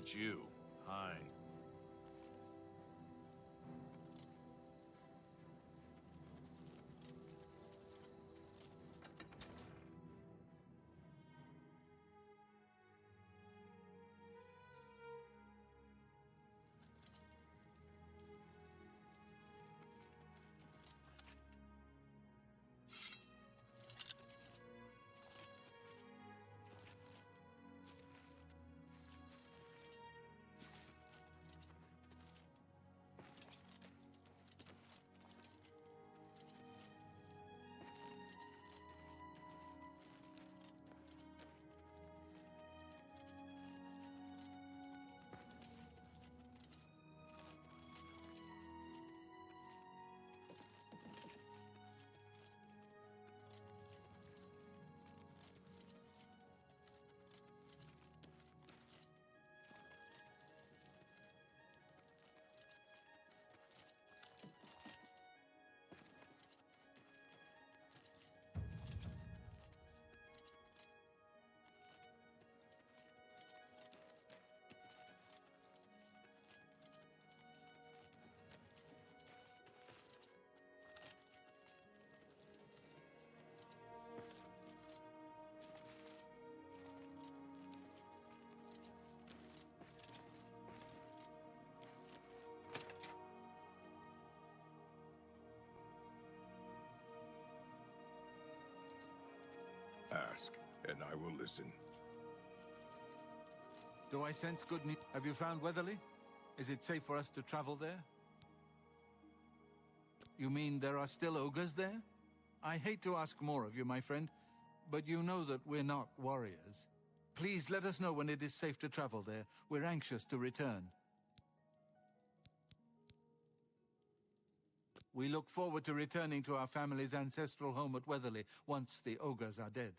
It's you. Hi. Ask, and I will listen. Do I sense good news? Have you found Weatherly? Is it safe for us to travel there? You mean there are still ogres there? I hate to ask more of you, my friend, but you know that we're not warriors. Please let us know when it is safe to travel there. We're anxious to return. We look forward to returning to our family's ancestral home at Weatherly once the ogres are dead.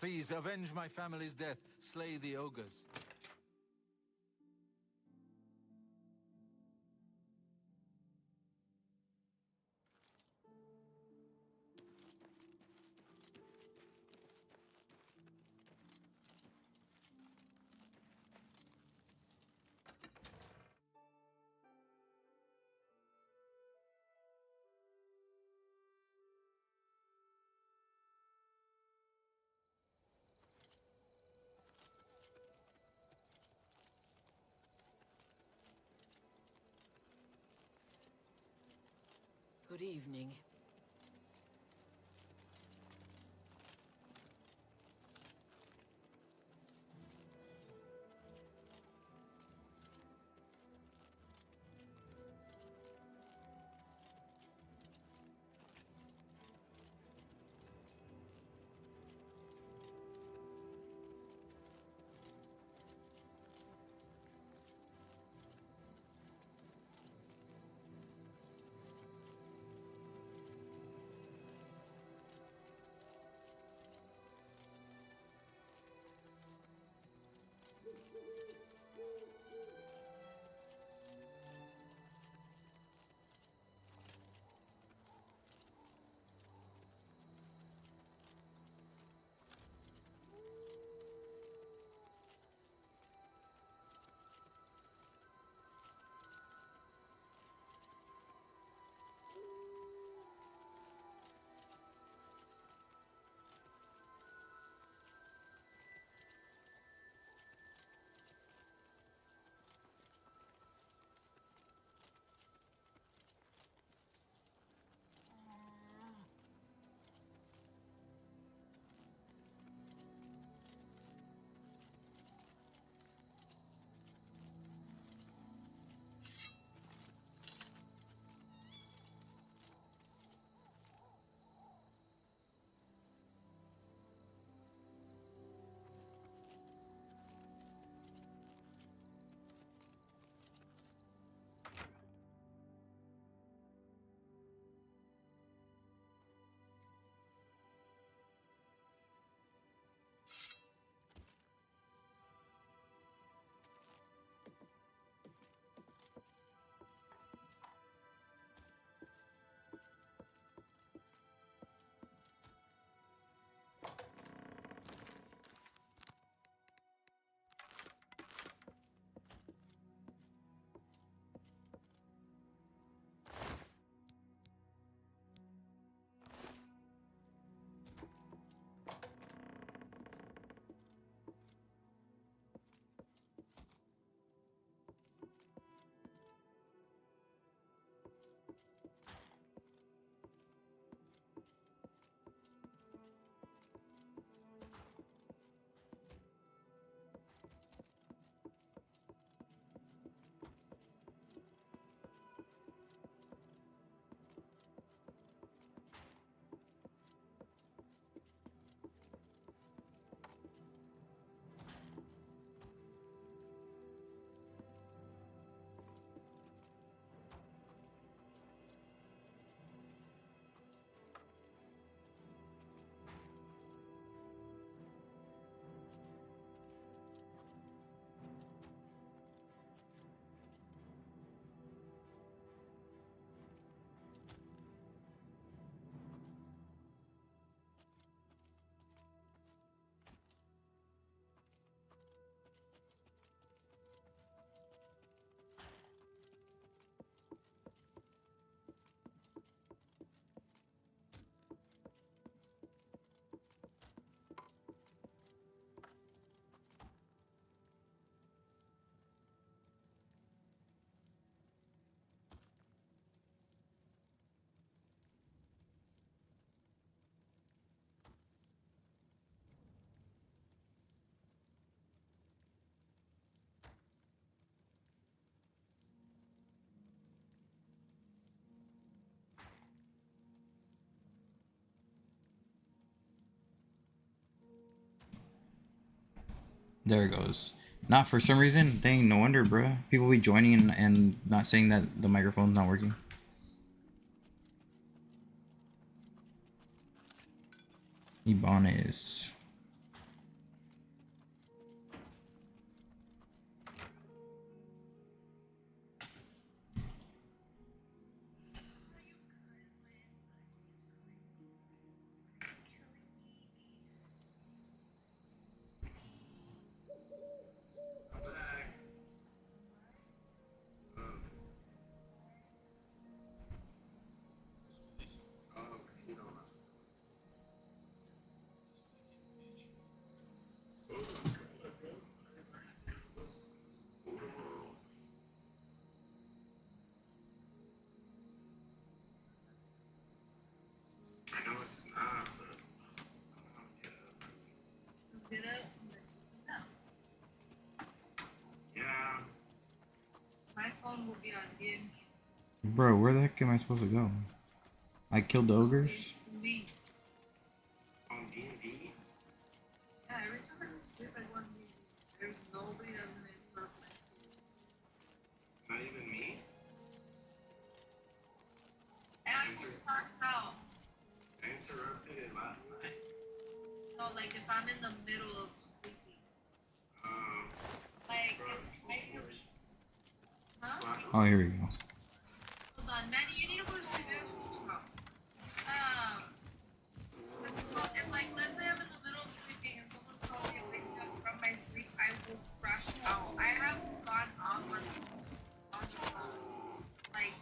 Please avenge my family's death. Slay the ogres. Good evening. There it goes. Not for some reason. Dang, no wonder, bruh. People be joining and not saying that the microphone's not working. Ibanez. Get up? No. Yeah. My phone will be on D&D. Bro, where the heck am I supposed to go? I killed the ogres? Sleep. On D&D? Yeah, every time I go to sleep, I go on D&D. There's nobody that's gonna interrupt my sleep. Not even me? And I was knocked out. I interrupted it last night. No, like if I'm in the middle of sleeping. Like if I huh? Oh, here we go. Hold on, Manny, you need to go to sleep. I have school tomorrow. If like let's say I'm in the middle of sleeping and someone calls me and wakes me up from my sleep, I will crash out. I have gone off on like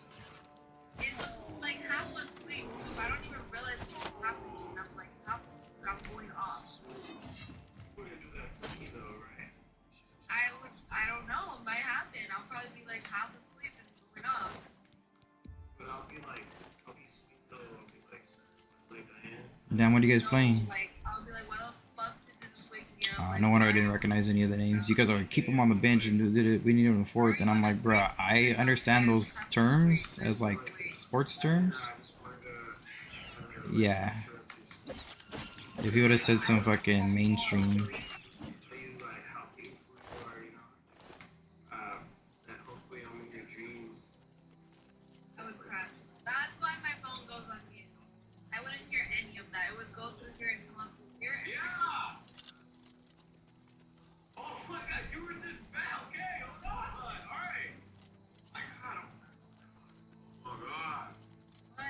in the like half asleep, so I don't even realize what's happening. I'm like half asleep, I'm going off. We're gonna do that to me though, right? I don't know, it might happen. I'll probably be like half asleep and going off. But I'll be sweet though, I'll be like Damn, what are you guys playing? like, I'll be like, why the fuck did you just wake me up? Like, No wonder I didn't recognize any of the names. You guys are like, keep them on the bench and we need them in the fourth. And I'm like, bro, I understand those terms as like sports terms. Yeah. If you would have said some fucking mainstream. I would crash. That's why my phone goes on mute. I wouldn't hear any of that. It would go through here and come up through here. Yeah! Oh my god, you were just bad. Okay, hold on. Alright. I got him. Oh my god. What?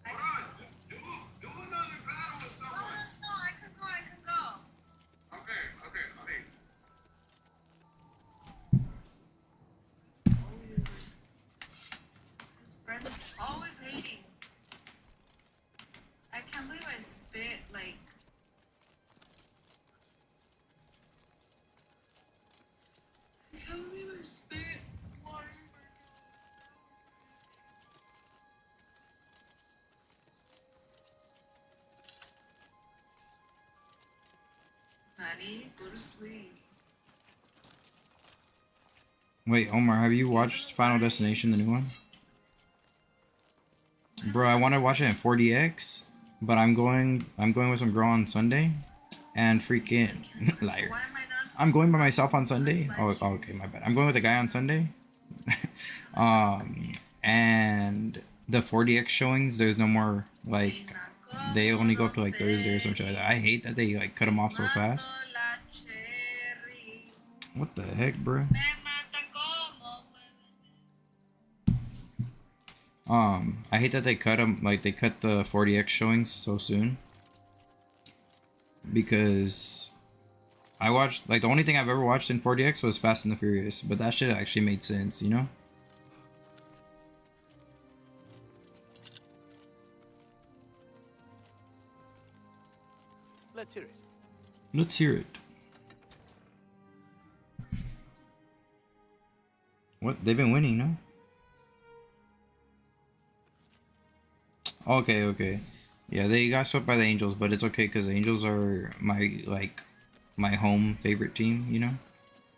Hold on. Do another battle with someone. No, I can go. Okay. His friend is always hating. I can't believe I spit like. I can't believe I spit water. Honey, go to sleep. Wait, Omar, have you watched Final Destination, the new one? Bro, I want to watch it in 4DX, but I'm going with some girl on Sunday, and freaking liar. Why am I not? I'm going by myself on Sunday. Oh, okay, my bad. I'm going with a guy on Sunday. And the 4DX showings, there's no more, like, they only go up to like Thursday or something like that. I hate that they like cut them off so fast. What the heck, bro? I hate that they cut them, like they cut the 4DX showings so soon. Because I watched, like the only thing I've ever watched in 4DX was Fast and the Furious, but that shit actually made sense, you know? Let's hear it. Let's hear it. What? They've been winning, no? Okay. Yeah, they got swept by the Angels, but it's okay because the Angels are my home favorite team, you know?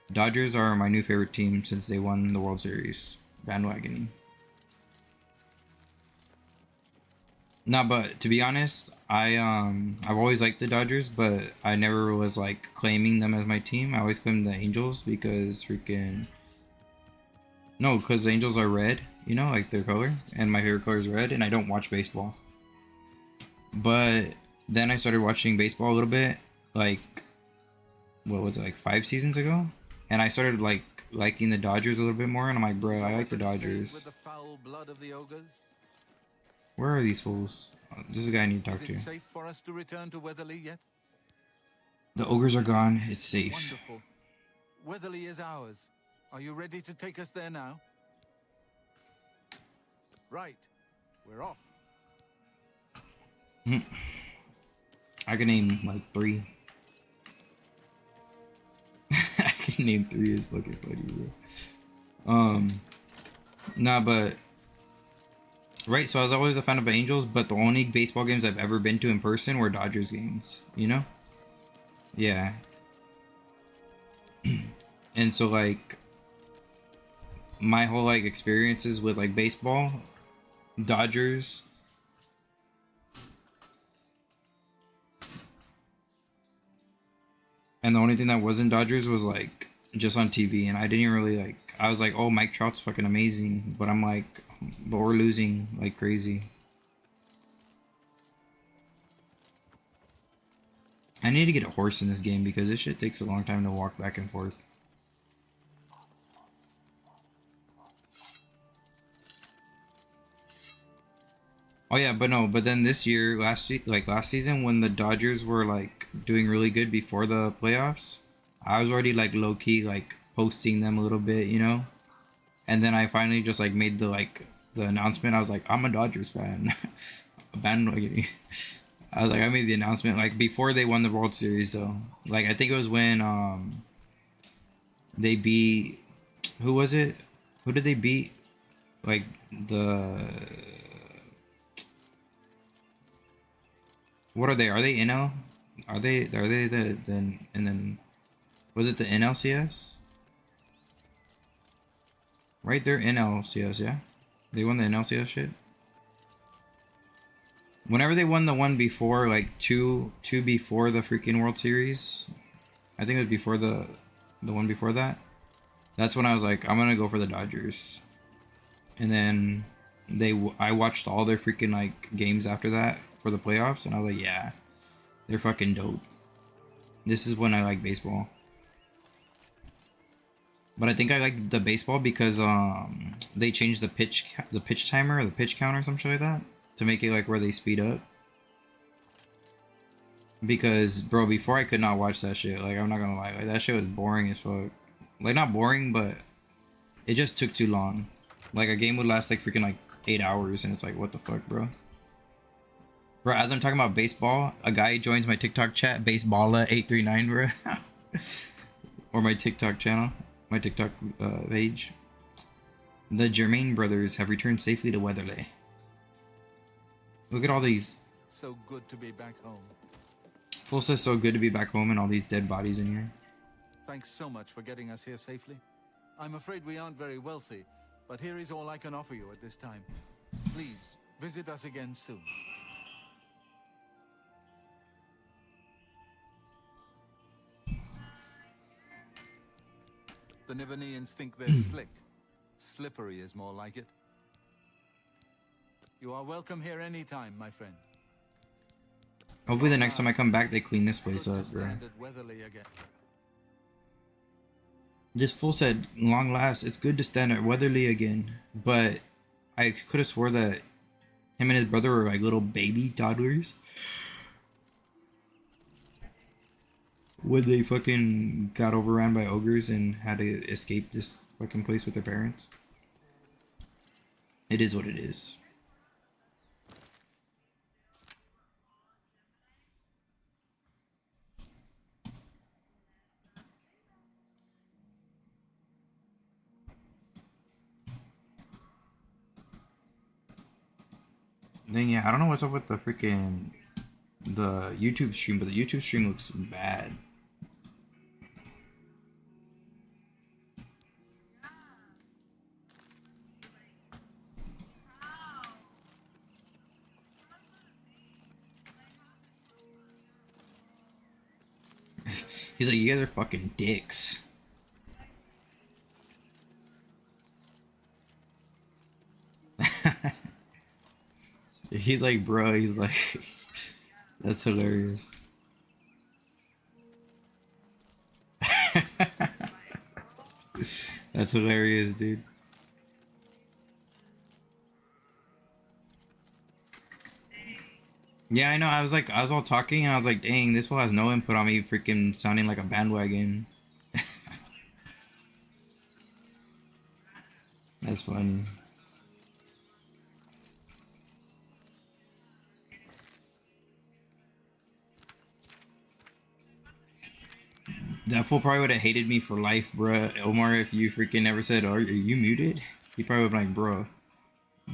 Dodgers are my new favorite team since they won the World Series. Bandwagoning. Nah, but to be honest, I've always liked the Dodgers, but I never was like claiming them as my team. I always claimed the Angels because freaking no, because the Angels are red, you know, like their color, and my favorite color is red, and I don't watch baseball. But then I started watching baseball a little bit, like what was it, like 5 seasons ago, and I started like liking the Dodgers a little bit more, and I'm like, bro, I like the Dodgers. With the foul blood of the ogres? Where are these fools? This is a guy I need to talk Is to. it safe for us to return to Weatherly yet? The ogres are gone. It's safe. Wonderful. Weatherly is ours. Are you ready to take us there now? Right. We're off. I can name like 3. I can name 3 is fucking funny, bro. Nah, but right. So I was always a fan of Angels, but the only baseball games I've ever been to in person were Dodgers games. You know? Yeah. And so like my whole like experiences with like baseball, Dodgers. And the only thing that wasn't Dodgers was like just on TV, and I didn't even really like. I was like, "Oh, Mike Trout's fucking amazing," but I'm like, "But we're losing like crazy." I need to get a horse in this game because this shit takes a long time to walk back and forth. Oh yeah, but no, but then this year, last season, when the Dodgers were like doing really good before the playoffs, I was already like low key like posting them a little bit, you know. And then I finally just like made the announcement. I was like, I'm a Dodgers fan. Bandwagon. I was like, I made the announcement like before they won the World Series though. Like I think it was when they beat, who was it? Who did they beat? Like the, what are they? Are they NL? Are they the then and then was it the NLCS? Right, they're NLCS, yeah. They won the NLCS shit. Whenever they won the one before, like two before the freaking World Series, I think it was before the one before that. That's when I was like, I'm gonna go for the Dodgers. And then I watched all their freaking like games after that for the playoffs, and I was like, yeah, they're fucking dope. This is when I like baseball. But I think I like the baseball because they changed the pitch timer or the pitch count or something like that to make it like where they speed up. Because bro, before I could not watch that shit. Like I'm not gonna lie, like that shit was boring as fuck. Like not boring, but it just took too long. Like a game would last like freaking like 8 hours, and it's like what the fuck, bro. Bro, as I'm talking about baseball, a guy joins my TikTok chat, Baseballa839, bro. Or my TikTok channel, my TikTok page. The Jermaine brothers have returned safely to Weatherly. Look at all these. So good to be back home. Full says so good to be back home and all these dead bodies in here. Thanks so much for getting us here safely. I'm afraid we aren't very wealthy, but here is all I can offer you at this time. Please, visit us again soon. The Niverneyans think they're slick. Slippery is more like it. You are welcome here anytime, my friend. Hopefully the next time I come back, they clean this place up, bro. Just full said, long last, it's good to stand at Weatherly again. But I could have swore that him and his brother were like little baby toddlers. When they fucking got overrun by ogres and had to escape this fucking place with their parents. It is what it is. Then yeah, I don't know what's up with the freaking YouTube stream, but the YouTube stream looks bad. He's like, you guys are fucking dicks. He's like, bro, he's like, that's hilarious. That's hilarious, dude. Yeah, I know. I was like, I was all talking, and I was like, dang, this fool has no input on me, freaking sounding like a bandwagon. That's funny. That fool probably would have hated me for life, bruh. Omar, if you freaking never said, are you muted? He probably would have been like, bro.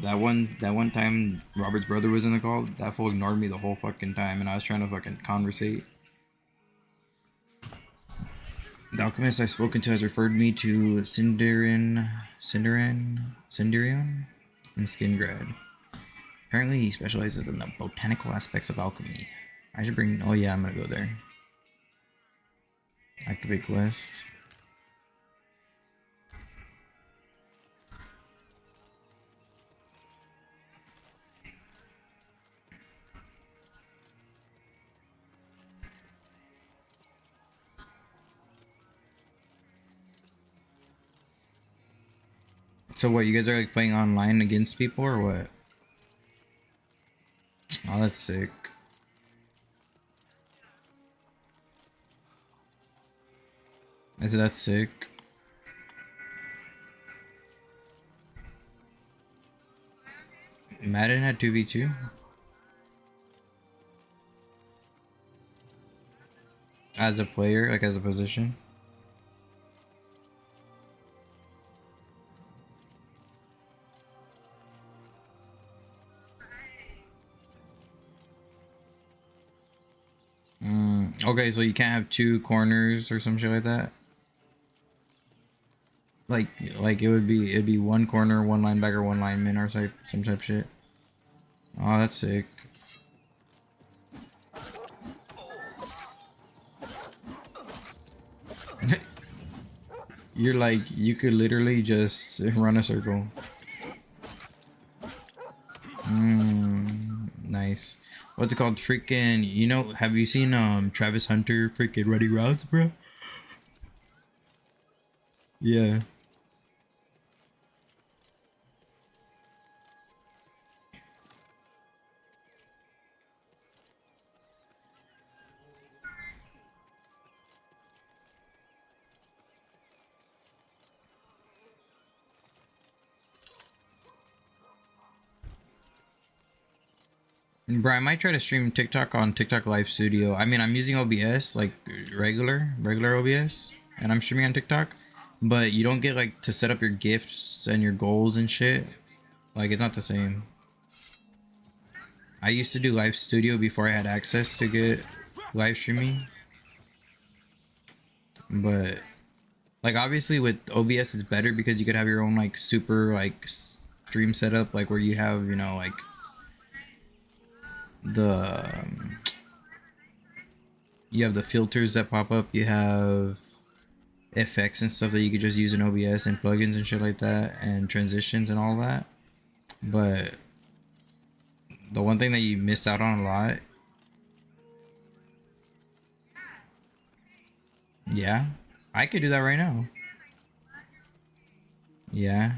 That one time Robert's brother was in the call, that fool ignored me the whole fucking time, and I was trying to fucking conversate. The alchemist I've spoken to has referred me to Cinderion in Skingrad. Apparently he specializes in the botanical aspects of alchemy. I should bring, oh yeah, I'm gonna go there. Activate quest. So what, you guys are like playing online against people or what? Oh, that's sick. I said that's sick. Madden had 2v2? As a player, like as a position? Okay, so you can't have two corners or some shit like that? Like it'd be one corner, one linebacker, one lineman or some type shit. Oh, that's sick. You're like, you could literally just run a circle. Nice. What's it called? Freaking, you know, have you seen Travis Hunter freaking running routes, bro? Yeah. Bro, I might try to stream TikTok on TikTok Live Studio. I mean, I'm using OBS, like regular OBS, and I'm streaming on TikTok. But you don't get like to set up your gifts and your goals and shit. Like, it's not the same. I used to do Live Studio before I had access to get live streaming. But like, obviously with OBS it's better because you could have your own like super like stream setup, like where you have, you know, like you have the filters that pop up, you have effects and stuff that you could just use in OBS and plugins and shit like that, and transitions and all that. But the one thing that you miss out on a lot, yeah, I could do that right now. Yeah,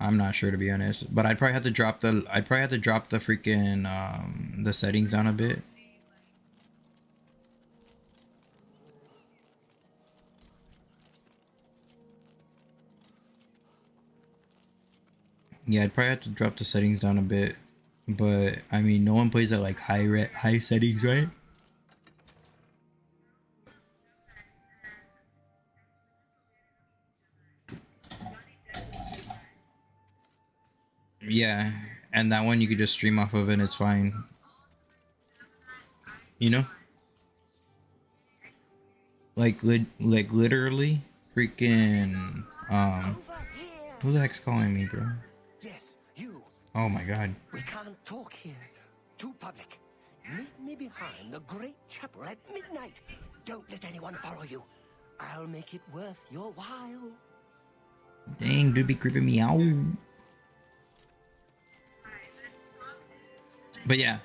I'm not sure, to be honest, but I'd probably have to drop the freaking the settings down a bit. Yeah, I'd probably have to drop the settings down a bit, but I mean, no one plays at like high settings, right? Yeah, and that one you could just stream off of and it's fine. You know? Like literally freaking who the heck's calling me, bro? Yes, you. Oh my god. We can't talk here. Too public. Meet me behind the great chapel at midnight. Don't let anyone follow you. I'll make it worth your while. Dang, dude be creeping me out. But yeah,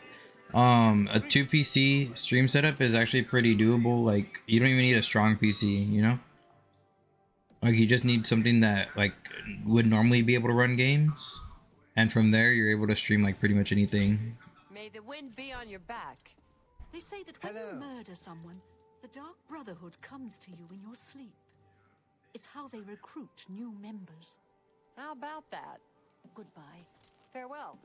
a 2 PC stream setup is actually pretty doable. Like, you don't even need a strong PC, you know? Like, you just need something that like would normally be able to run games, and from there you're able to stream like pretty much anything. May the wind be on your back. They say that when you murder someone, the Dark Brotherhood comes to you in your sleep. It's how they recruit new members. How about that? Goodbye. Farewell.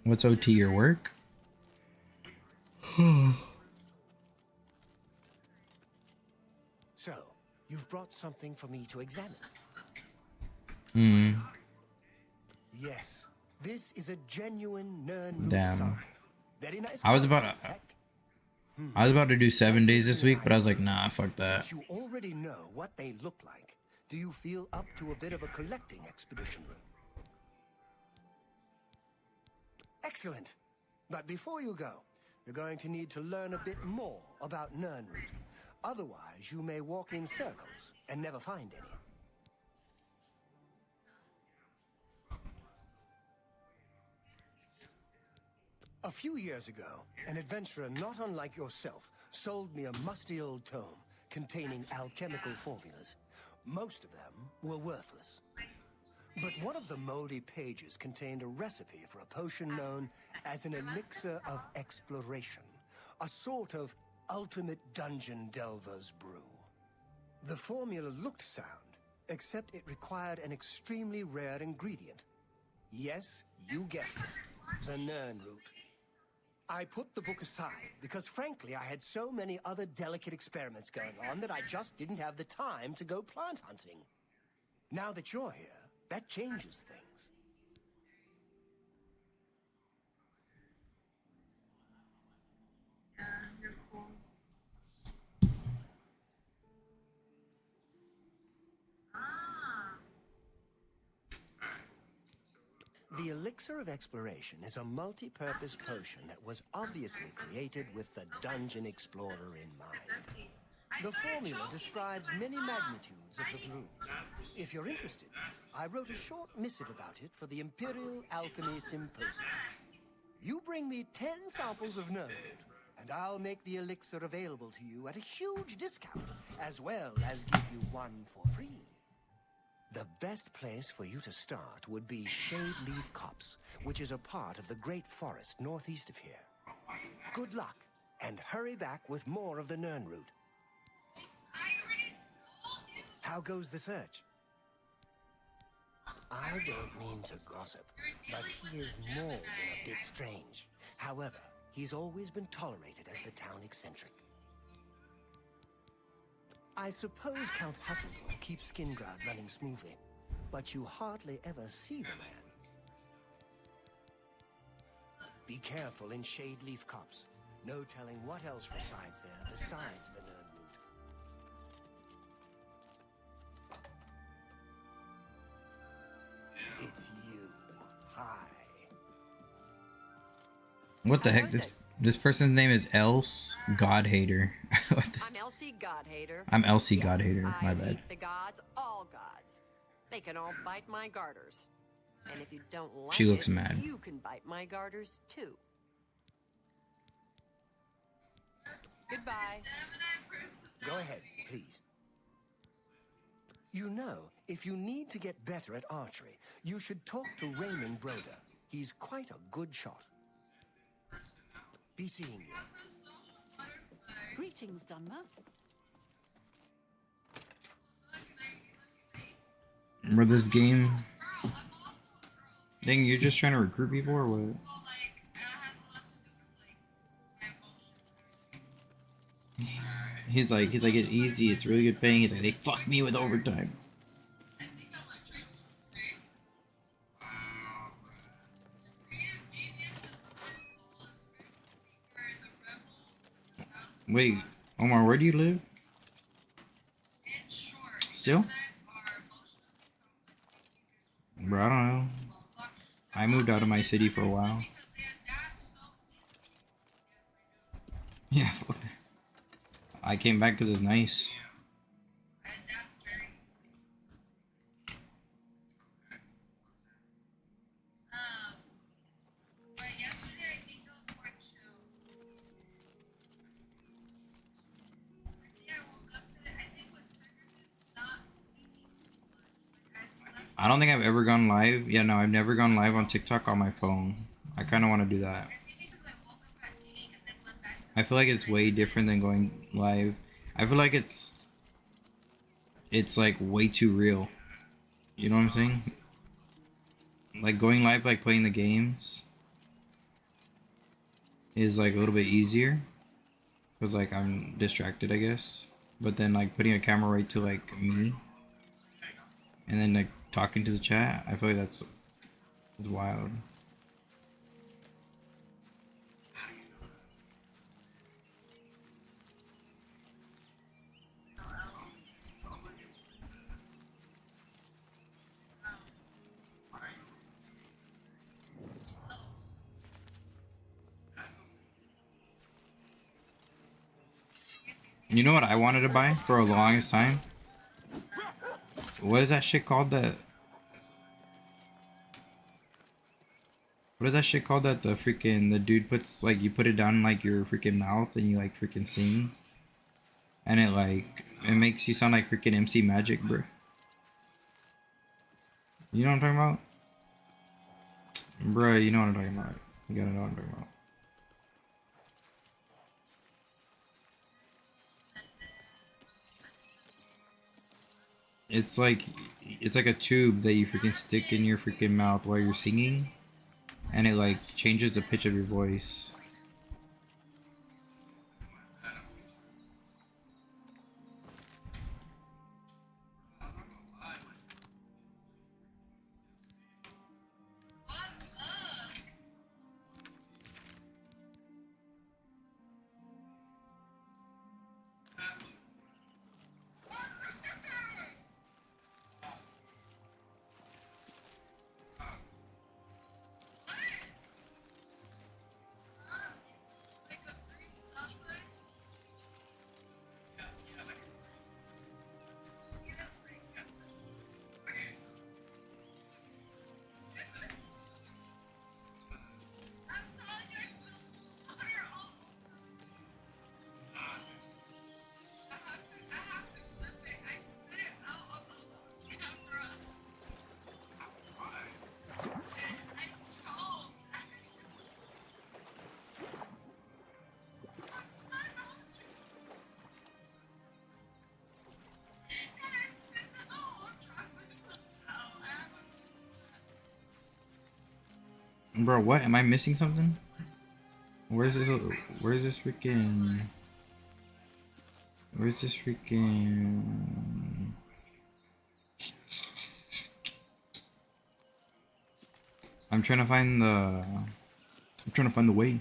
What's OT, your work? So, you've brought something for me to examine. Yes, this is a genuine Nirnroot Damn. sample. Very nice. I was about quality, to in fact. I was about to do 7 days this week, but I was like, nah, fuck that. Since you already know what they look like, do you feel up to a bit of a collecting expedition? Excellent. But before you go, you're going to need to learn a bit more about Nirnroot. Otherwise, you may walk in circles and never find any. A few years ago, an adventurer not unlike yourself sold me a musty old tome containing alchemical formulas. Most of them were worthless. But one of the moldy pages contained a recipe for a potion known as an elixir of exploration, a sort of ultimate dungeon delver's brew. The formula looked sound, except it required an extremely rare ingredient. Yes, you guessed it, the Nirnroot. I put the book aside because, frankly, I had so many other delicate experiments going on that I just didn't have the time to go plant hunting. Now that you're here, that changes things. Yeah, you're cool. Ah. The Elixir of Exploration is a multi-purpose potion that was obviously created with the Dungeon Explorer in mind. The formula describes many magnitudes of the brew. If you're interested, I wrote a short missive about it for the Imperial Alchemy Symposium. You bring me 10 samples of Nirnroot, and I'll make the elixir available to you at a huge discount, as well as give you one for free. The best place for you to start would be Shade Leaf Copse, which is a part of the Great Forest northeast of here. Good luck, and hurry back with more of the Nirnroot. How goes the search? I don't mean to gossip, but he is more than a bit strange. However, he's always been tolerated as the town eccentric. I suppose Count Hasseldor keeps Skingrad running smoothly, but you hardly ever see the man. Be careful in Shade Leaf Copse. No telling what else resides there besides the Nirnroot. It's you. Hi. What the heck? This person's name is Else Godhater. What the? I'm Elsie Godhater. I'm Elsie Yes, Godhater. My I bad. hate the gods, all gods. They can all bite my garters. And if you don't like She looks it, mad. you can bite my garters too. Goodbye. Go ahead, please. You know, if you need to get better at archery, you should talk to Raymond Broder. He's quite a good shot. Be seeing you. Greetings, Dunmer. Remember this game? Dang, you're just trying to recruit people or what? He's like, it's easy, it's really good paying. He's like, they fucked me with overtime. Wait, Omar, where do you live? In short, Still? Geminis are emotionally complex Bro, I don't know. blah, blah. I They're moved out of my often city for a misunderstood while. because they adapt so easily. Yeah, fuck. I came back because it's nice. I adapt very easily. Um, but yesterday I think it was more chill. I think I woke up today. I think what triggered me was not sleeping too much. Like I slept. I don't think I've ever gone live. Yeah, no, I've never gone live on TikTok on my phone. I kind of want to do that. I think because I woke up at 8 and then went back to I feel like sleep it's and I way did the different than next going live. I feel like it's like way too real. You know what I'm saying? Like going live, like playing the games is like a little bit easier because like I'm distracted, I guess. But then like putting a camera right to like me and then like talking to the chat, I feel like that's wild. You know what I wanted to buy for a longest time? What is that shit called that? What is that shit called that the dude puts like you put it down in like your freaking mouth and you like freaking sing? And it makes you sound like freaking MC Magic, bro. You know what I'm talking about? Bro, you know what I'm talking about. You gotta know what I'm talking about. It's like a tube that you freaking stick in your freaking mouth while you're singing, and it like changes the pitch of your voice. like a green stop sign. Yes, like I'm telling you, I spilled water all over. I have to flip it. I spit it out on the camera. I choked. Bro, what? Am I missing something? Where's this? Where's this freaking? Where's this freaking? I'm trying to find the. I'm trying to find the way.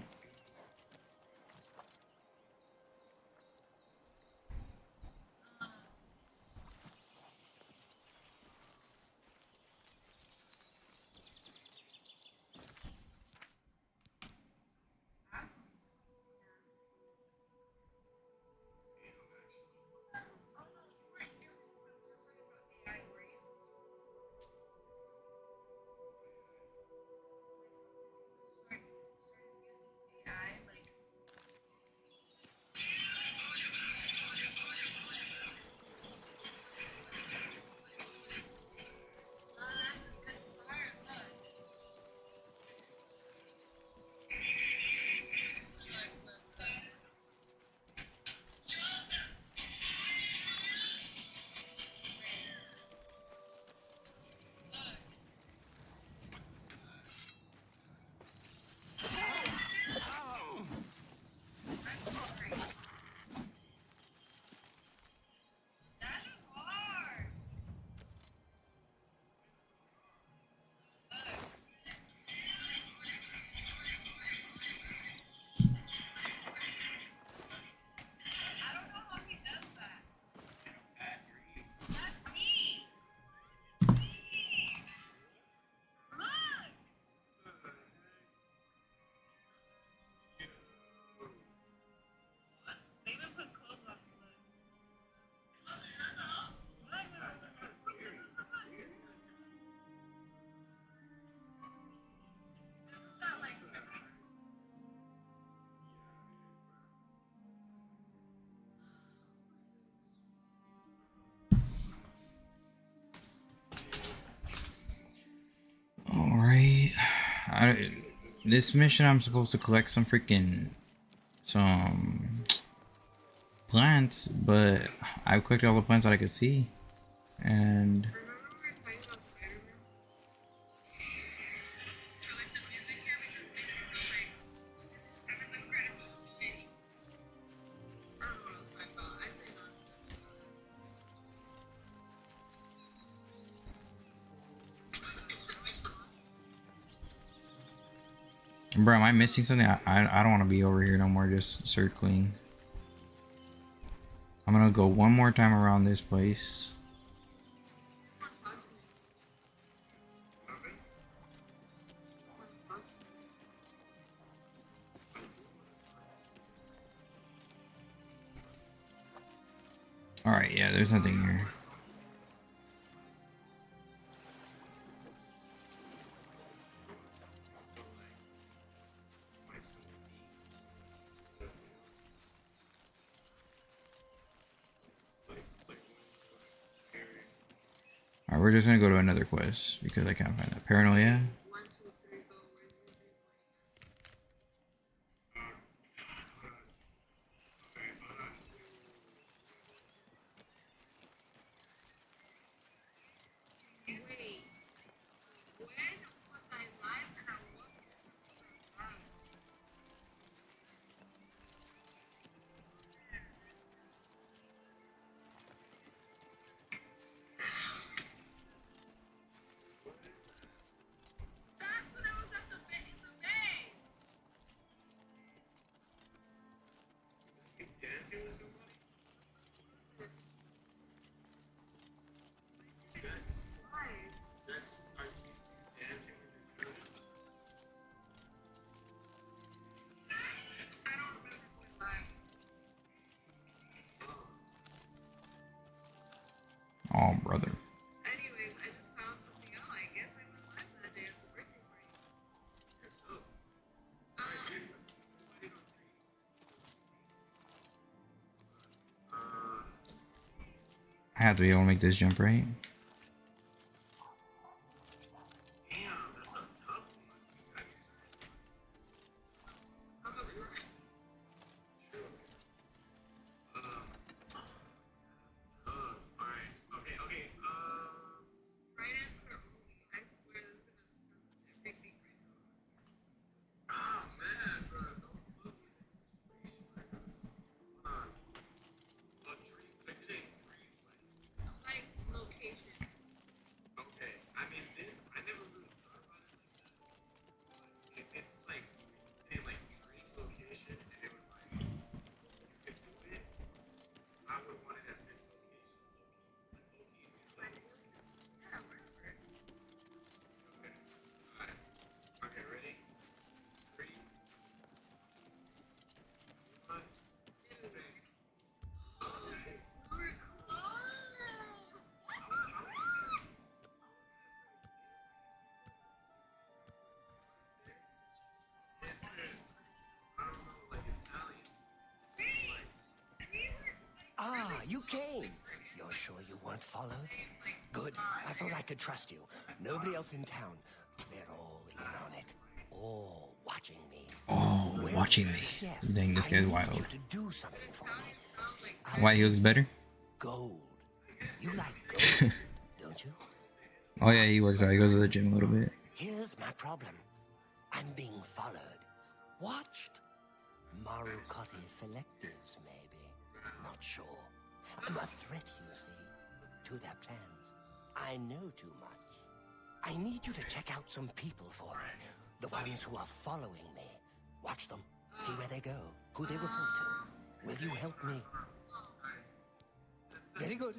This mission I'm supposed to collect some plants, but I've collected all the plants that I could see, and Remember we were talking about Spider-Man? I like the music here because it makes me feel like having the credits for the movie. I don't know what else I thought. I say nonsense. bro, am I missing something? I don't want to be over here no more, just circling. I'm gonna go one more time around this place. Alright, yeah, there's nothing here. Alright, we're just gonna go to another quest because I can't find that. Paranoia? 1, 2, 3, go. Wait, when was I live and I wasn't live? That's when I was at the in the bay. I don't remember going live. Oh, brother. Anyways, I just found something out. I guess I went live that day at the birthday party. I have to be able to make this jump, right? Right answer only. I swear this is gonna discuss everything right now. Like location. Yeah, wherever. We're close. Ah, you came. You're sure you weren't followed? Good. I thought I could trust you. Nobody else in town. They're all in on it. All watching me. Oh, Well, watching me. yes, Dang, this I guy's need wild. you to do something for me. Why, he looks better? Gold. You like gold, don't you? Oh yeah, he works out. He goes to the gym a little bit. Here's my problem. I'm being followed. Watched. Marukotti selectives, maybe. Not sure. I'm a threat, you see, to their plans. I know too much. I need you to check out some people for me. The ones who are following me. Watch them. See where they go. Who they report to. Will you help me? Very good.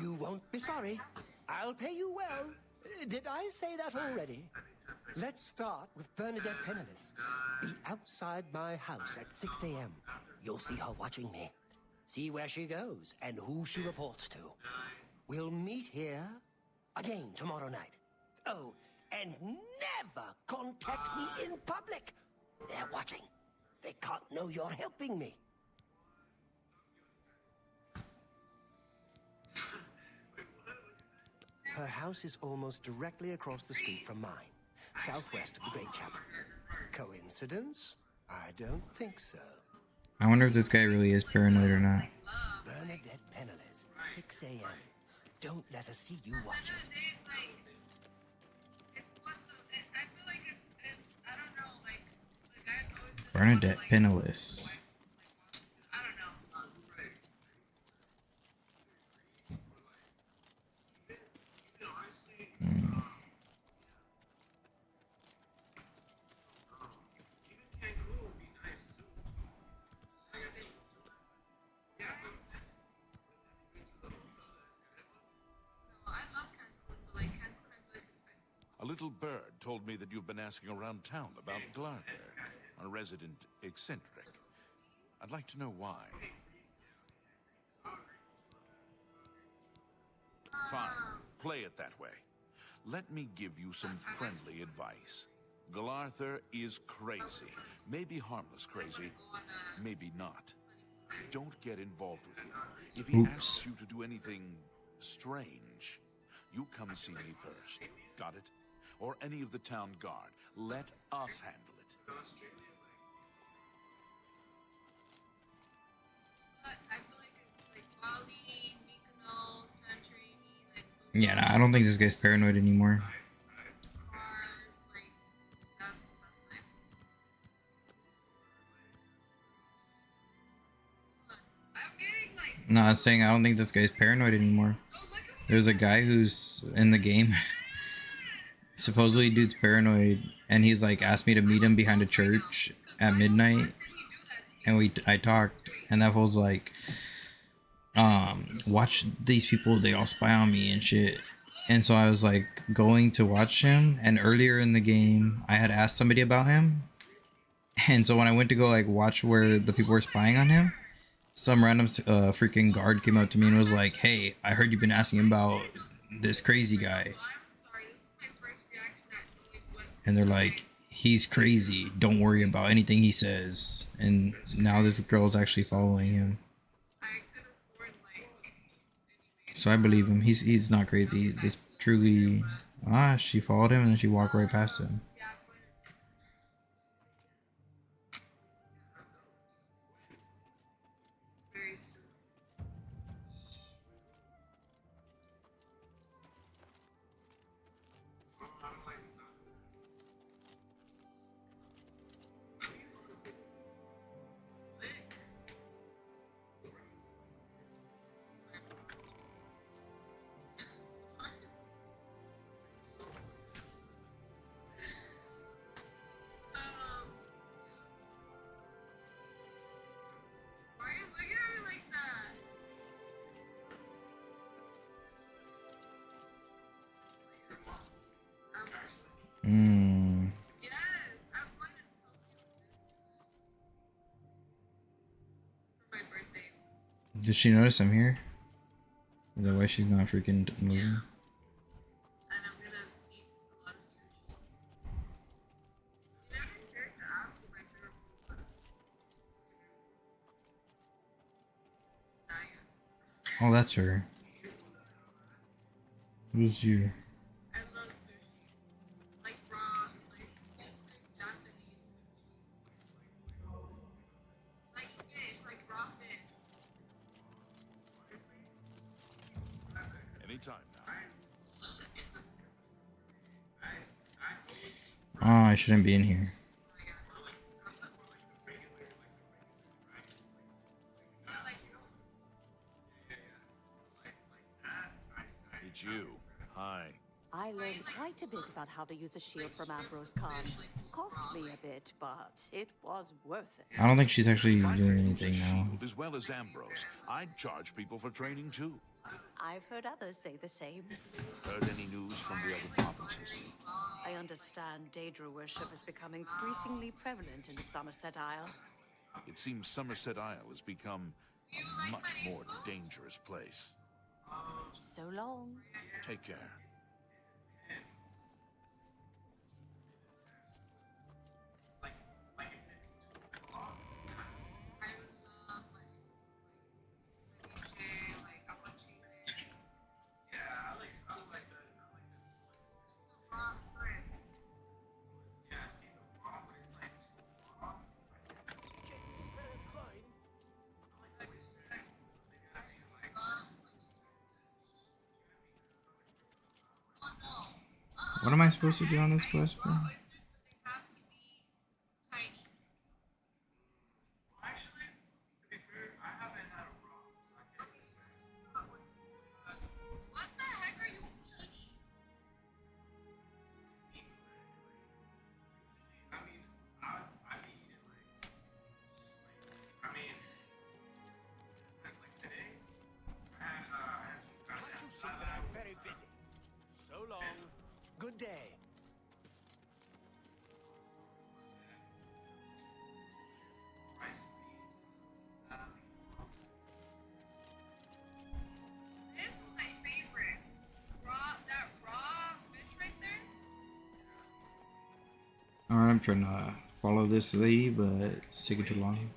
You won't be sorry. I'll pay you well. Did I say that already? Let's start with Bernadette Penniless. Be outside my house at 6 a.m. You'll see her watching me. See where she goes and who she reports to. We'll meet here again tomorrow night. Oh, and never contact me in public. They're watching. They can't know you're helping me. Her house is almost directly across the street from mine. southwest of the Great Chapel. Coincidence? I don't think so. I wonder if this guy really is paranoid or not. Bernadette Penniless, 6 a.m. Don't let her see you watching. I feel like it's I don't know, like I've always been Bernadette like, Penniless. I don't know. No, I love Cancun, but like Cancun, I feel like it's A little bird told me that you've been asking around town about Glarthir, a resident eccentric. I'd like to know why. Fine, play it that way. Let me give you some friendly advice. Glarthir is crazy. Maybe harmless crazy, maybe not. Don't get involved with him. If he asks you to do anything strange, you come see me first. Got it? Or any of the town guard. Let us handle it. But I feel like it's like Bali, Mykonos, Santorini, like Yeah, nah, I don't think this guy's paranoid anymore. cars, like that's nice. Look, I'm getting like No, I'm saying I don't think this guy's paranoid anymore. oh look at There's a guy who's in the game. Supposedly, dude's paranoid, and he's like asked me to meet him behind a church at midnight, and I talked, and that fool's like, watch these people, they all spy on me and shit. And so I was like going to watch him, and earlier in the game, I had asked somebody about him, and so when I went to go like watch where the people were spying on him, some random freaking guard came up to me and was like, "Hey, I heard you've been asking about this crazy guy." And they're like, "He's crazy. Don't worry about anything he says." And now this girl's actually following him. So I believe him. He's not crazy. This truly... she followed him and then she walked right past him. Why are you looking at me like that? Yes, I wanted to for my birthday. Did she notice I'm here? Is that why she's not freaking moving? And I'm gonna eat a lot of sushi. You never cared to ask what my favorite food was. Oh, that's her. Who's you? I love sushi. Like raw, like Japanese sushi. Like fish, like raw fish. Anytime now. Oh, I shouldn't be in here. It's you. Hi. I learned quite a bit about how to use a shield from Ambrose Khan. Cost me a bit, but it was worth it. I don't think she's actually If I doing could use a anything now. shield as well as Ambrose, I'd charge people for training too. I've heard others say the same. Heard any news from the other provinces? I understand Daedra worship has become increasingly prevalent in the Somerset Isle. It seems Somerset Isle has become a much more dangerous place. So long. Take care. I love my ceviche, like aguachile. Yeah, I like the raw shrimp. What am I supposed to do on this quest, bro? What the heck are you eating? Can't you see that I'm very busy? So long. Good day. This is my favorite. That raw fish right there. Alright, I'm trying to follow this lady, but it's taking too long.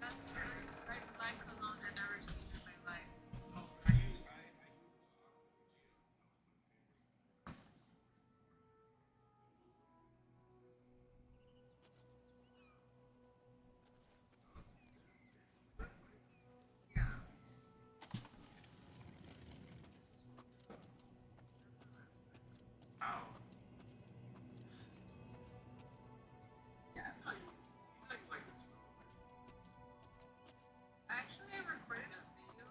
That's the first red flag cologne I've ever seen in my life. Yeah. Actually, I recorded a video.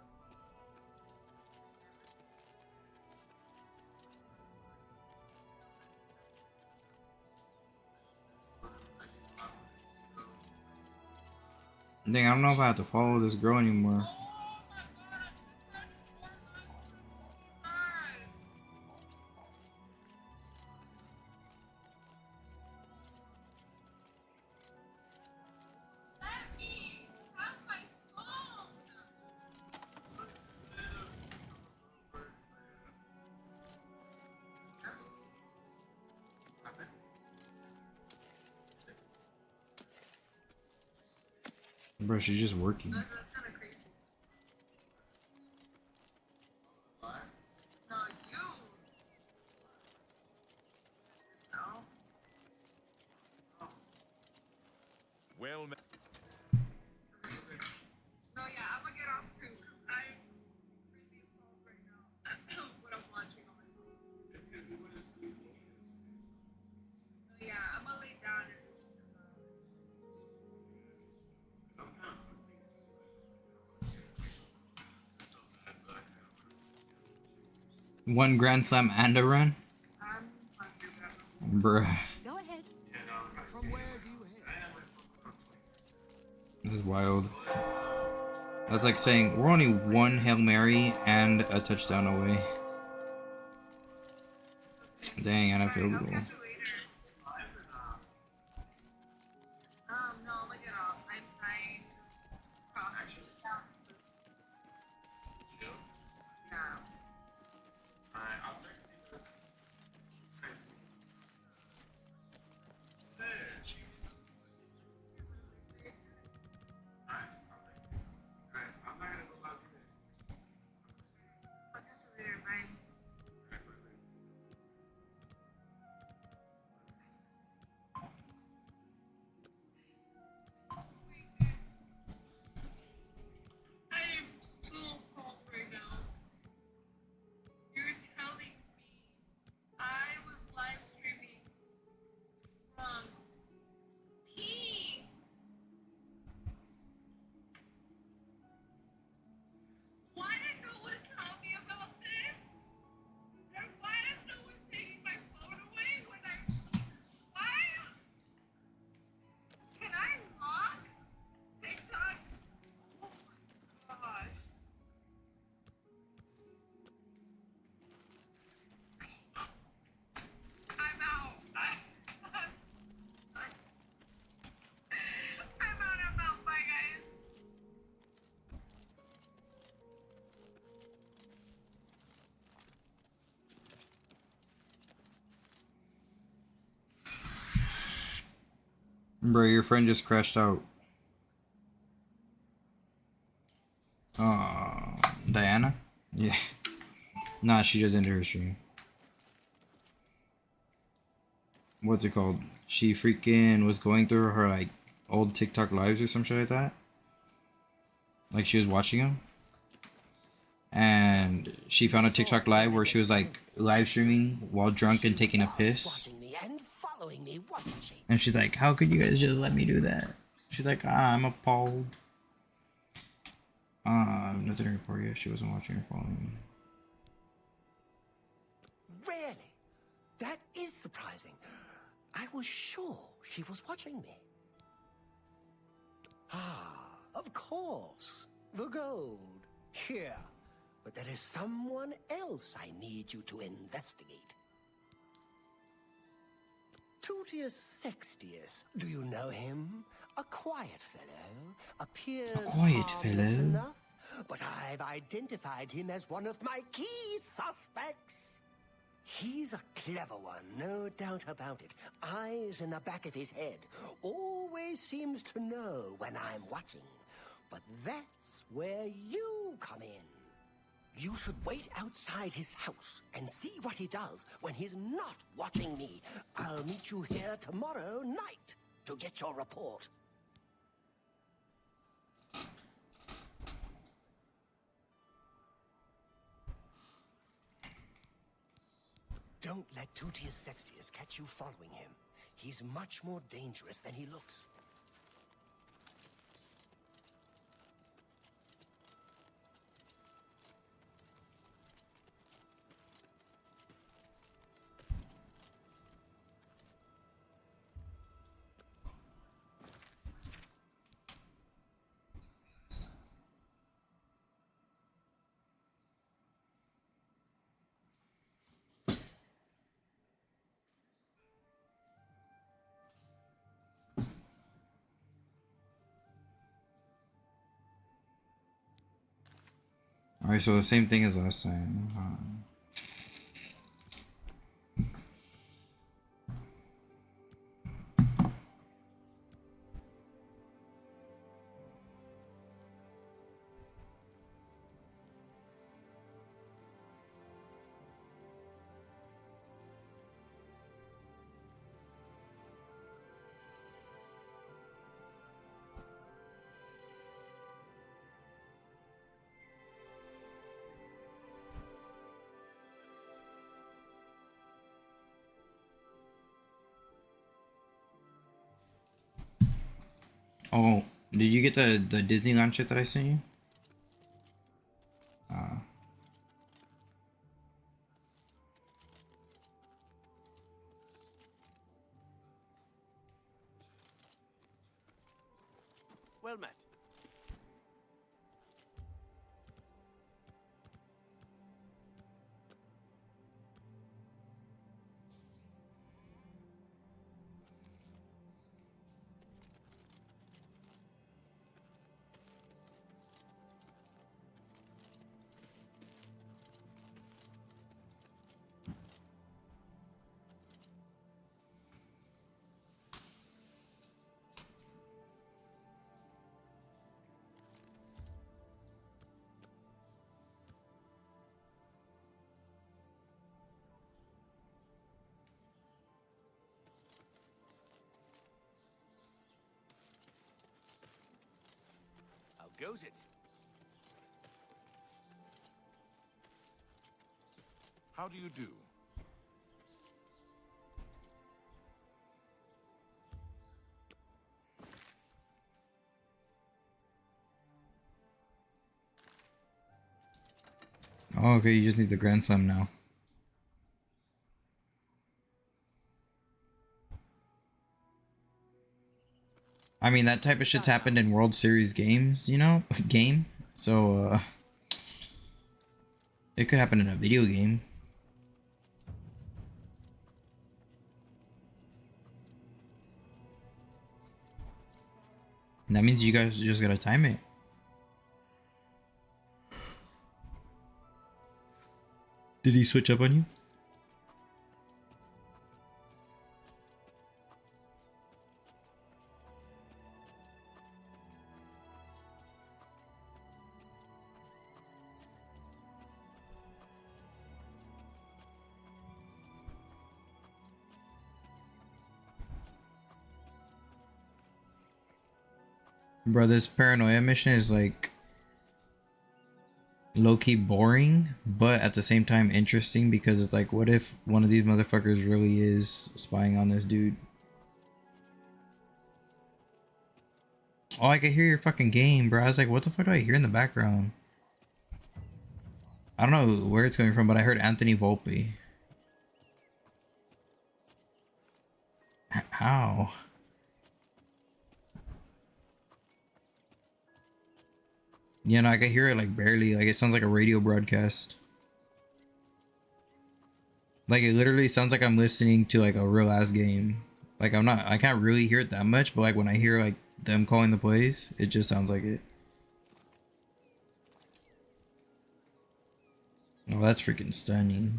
Dang, I don't know if I have to follow this girl anymore. Oh my god, I'm just trying to guys. Let me have my phone. Bro, she's just working. That's kind of crazy. No, you. No. Well, No, yeah, I'm gonna get off too, because I'm really involved right now. What I'm watching on my phone. No, yeah, I'm gonna lay down and One Grand Slam and a run? I'm hungry. Bruh. Go ahead. From where do you head? That's wild. That's like saying we're only one Hail Mary and a touchdown away. Dang, and a field I'll goal. catch you later. No, I'm gonna get off. I'm trying to cross down this. Yeah. I'll catch you later. Bye. Bro, your friend just crashed out. Diana? Yeah. Nah, she just ended her stream. What's it called? She freaking was going through her like old TikTok lives or some shit like that. Like she was watching them. And she found a TikTok live where she was like live streaming while drunk and taking a piss. And she's like, how could you guys just let me do that? She's like, I'm appalled. Nothing to report yet. She wasn't watching or following me. Really? That is surprising. I was sure she was watching me. Ah, of course. The gold. Here. But there is someone else I need you to investigate. Tutius Sextius. Do you know him? A quiet fellow. Appears harmless enough, but I've identified him as one of my key suspects. He's a clever one, no doubt about it. Eyes in the back of his head. Always seems to know when I'm watching. But that's where you come in. You should wait outside his house and see what he does when he's not watching me. I'll meet you here tomorrow night to get your report. Don't let Tutius Sextius catch you following him. He's much more dangerous than he looks. Alright, so the same thing as last time. Oh, did you get the Disneyland shit that I sent you? Well met. How goes it? How do you do? Oh, okay, you just need the grandson now. I mean, that type of shit's happened in World Series games, you know? So, it could happen in a video game. And that means you guys just gotta time it. Did he switch up on you? Bro, this paranoia mission is like low-key boring, but at the same time interesting because it's like, what if one of these motherfuckers really is spying on this dude? Oh, I could hear your fucking game, bro. I was like, what the fuck do I hear in the background? I don't know where it's coming from, but I heard Anthony Volpe. How? Yeah, no, I can hear it like barely. Like it sounds like a radio broadcast. Like it literally sounds like I'm listening to like a real ass game. Like I can't really hear it that much, but like when I hear like them calling the plays, it just sounds like it. Oh, that's freaking stunning.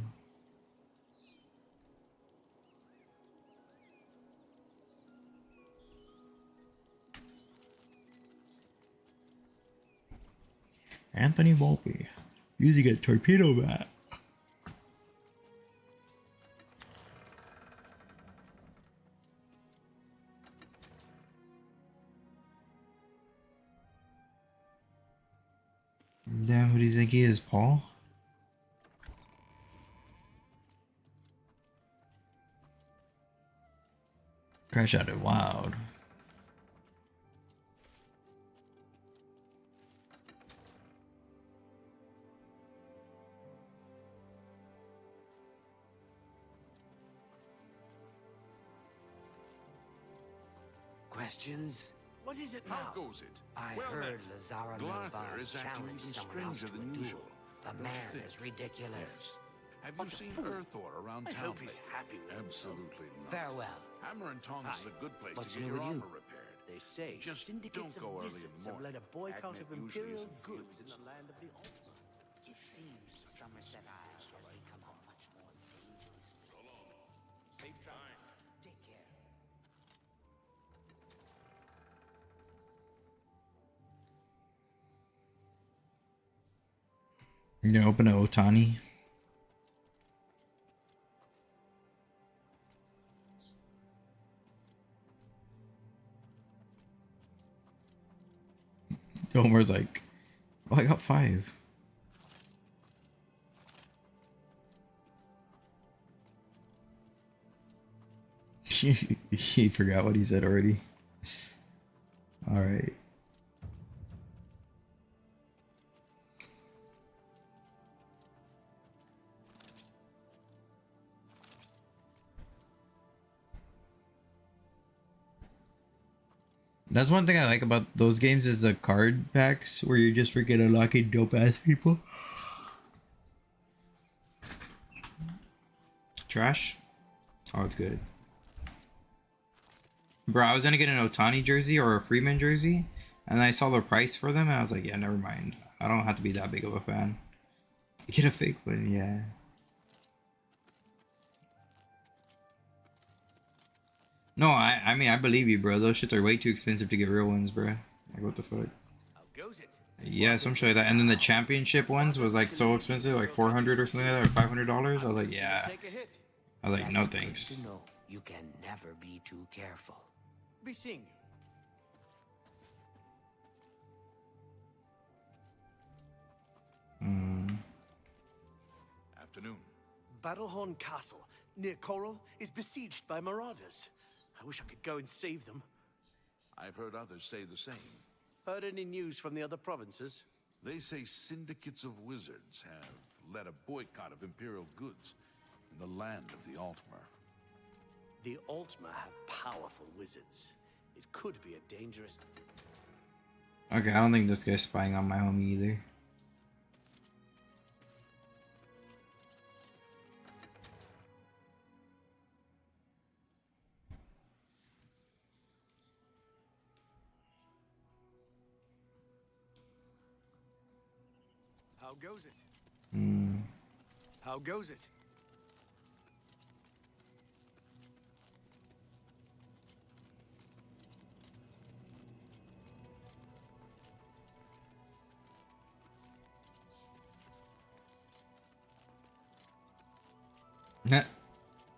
Anthony Volpe using a torpedo bat. Damn, who do you think he is, Paul? Crash out it loud. Questions? What is it now? How goes it? I Well heard met. Lazara Glarthir Milvar is acting challenge even someone else stranger to a than duel. usual. The Don't you man think? is ridiculous. Yes. Have you What a seen fool. Earthor around I town hope he's lately? happy with Absolutely not. Farewell. Hammer and Tongs is a good place What's to get new your with you? armor repaired. They say Just syndicates don't go of early in the wizards have morning. led a boycott of Admit usually imperial isn't goods in views. the land of the Ultima. It seems Somerset Isle has become a much more dangerous place. Safe travels. Take care. You gonna open an Otani? Homer's like, oh, I got 5. He forgot what he said already. All right. That's one thing I like about those games is the card packs where you're just freaking unlocking dope ass people. Trash? Oh, it's good. Bro, I was gonna get an Otani jersey or a Freeman jersey, and I saw the price for them, and I was like, yeah, never mind. I don't have to be that big of a fan. Get a fake one, yeah. No, I mean, I believe you, bro. Those shits are way too expensive to get real ones, bro. Like, what the fuck? How goes it? Yeah, some shit like that. And then the championship ones was like so expensive, like 400 or something like that, or $500. I was like, yeah. Take a hit. I was like, no That's good thanks. to know. You can never be too careful. Be seeing you. Afternoon. Battlehorn Castle, near Coral, is besieged by marauders. I wish I could go and save them. I've heard others say the same. Heard any news from the other provinces? They say syndicates of wizards have led a boycott of imperial goods in the land of the Ultima. The Ultima have powerful wizards. It could be a dangerous... Okay, I don't think this guy's spying on my homie either. How goes it? Hmm. How goes it?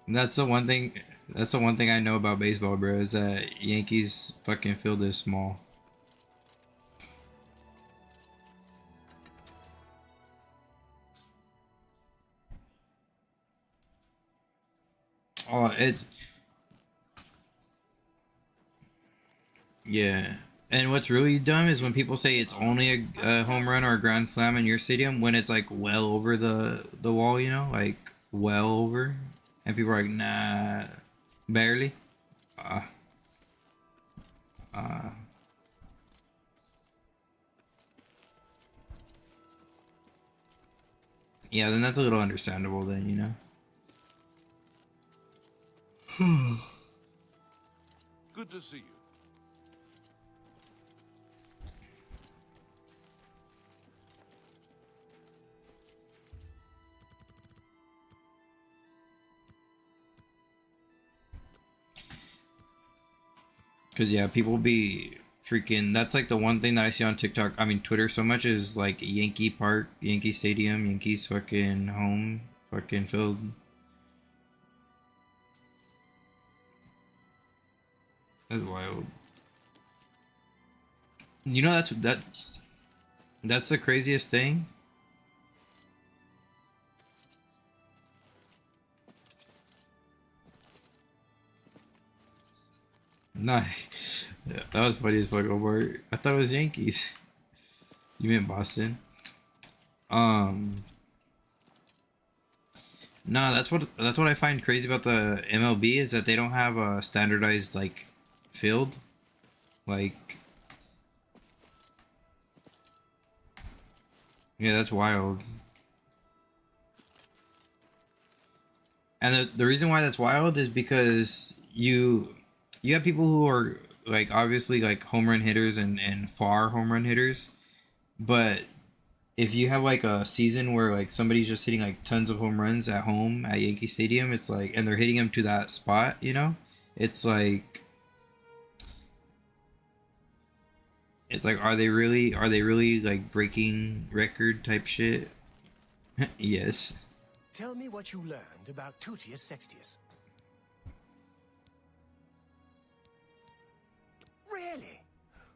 That's the one thing. That's the one thing I know about baseball, bro. Is that Yankees fucking field is small. Oh, it's yeah. And what's really dumb is when people say it's only a home run or a grand slam in your stadium when it's like well over the wall, you know, like well over, and people are like, nah, barely. Uh, uh. Yeah, then that's a little understandable then, you know. Good to see you. Cause yeah, people be freaking. That's like the one thing that I see on TikTok. I mean, Twitter so much is like Yankee Park, Yankee Stadium, Yankees fucking home, fucking field. That's wild. You know that's the craziest thing. Nice. Yeah, that was funny as fuck, Omar. I thought it was Yankees. You meant Boston. No, that's what I find crazy about the MLB is that they don't have a standardized like field. Like yeah, that's wild. And the reason why that's wild is because you have people who are like obviously like home run hitters and far home run hitters, but if you have like a season where like somebody's just hitting like tons of home runs at home at Yankee Stadium, it's like and they're hitting them to that spot, you know? It's like are they really like breaking record type shit? Yes. Tell me what you learned about Tutius Sextius. Really?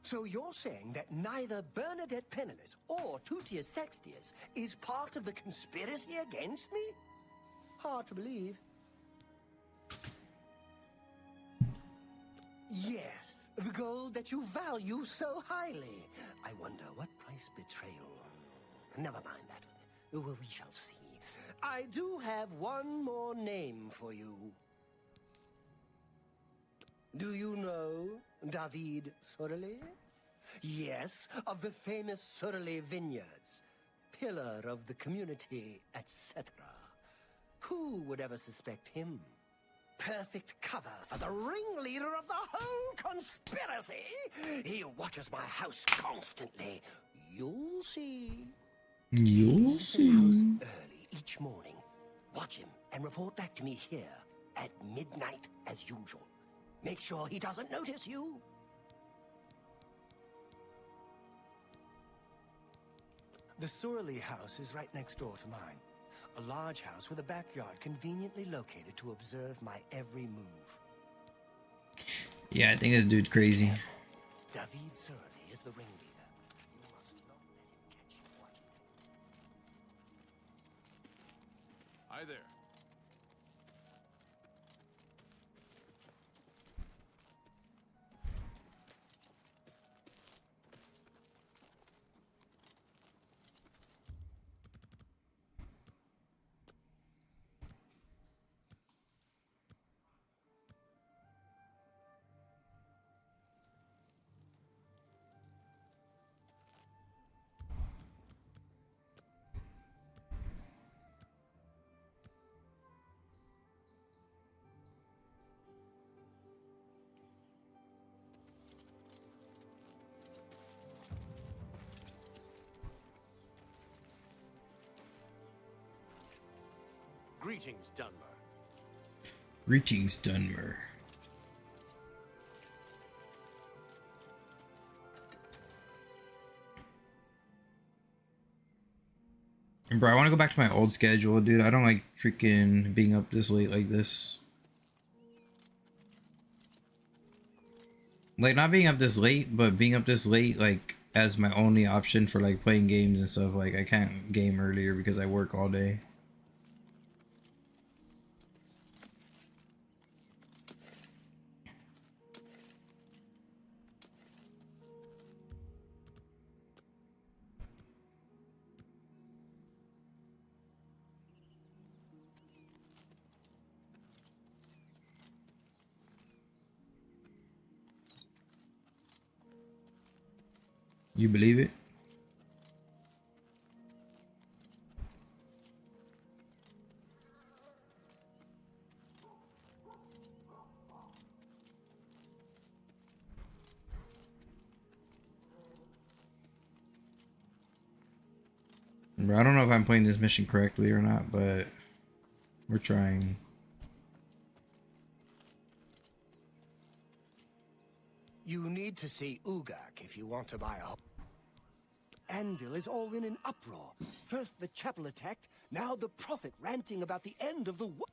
So you're saying that neither Bernadette Penniless or Tutius Sextius is part of the conspiracy against me? Hard to believe. Yes, the gold that you value so highly. I wonder what price betrayal... Never mind that. Well, we shall see. I do have one more name for you. Do you know David Cyrodiil? Yes, of the famous Cyrodiil vineyards. Pillar of the community, etc. Who would ever suspect him? Perfect cover for the ringleader of the whole conspiracy. He watches my house constantly. You'll see. You'll see. House early each morning. Watch him and report back to me here at midnight as usual. Make sure he doesn't notice you. The Cyrodiil house is right next door to mine. A large house with a backyard conveniently located to observe my every move. Yeah, I think this dude's crazy. David Cyrodiil is the ringleader. You must not let him catch you watching him. Hi there. Greetings, Dunmer. Greetings, Dunmer. Bro, I want to go back to my old schedule, dude. I don't like freaking being up this late like this. Like, not being up this late, but being up this late, like, as my only option for, like, playing games and stuff. Like, I can't game earlier because I work all day. You believe it? Bro, I don't know if I'm playing this mission correctly or not, but we're trying. You need to see Ugak if you want to buy a... Anvil is all in an uproar. First the chapel attacked, now the prophet ranting about the end of the world.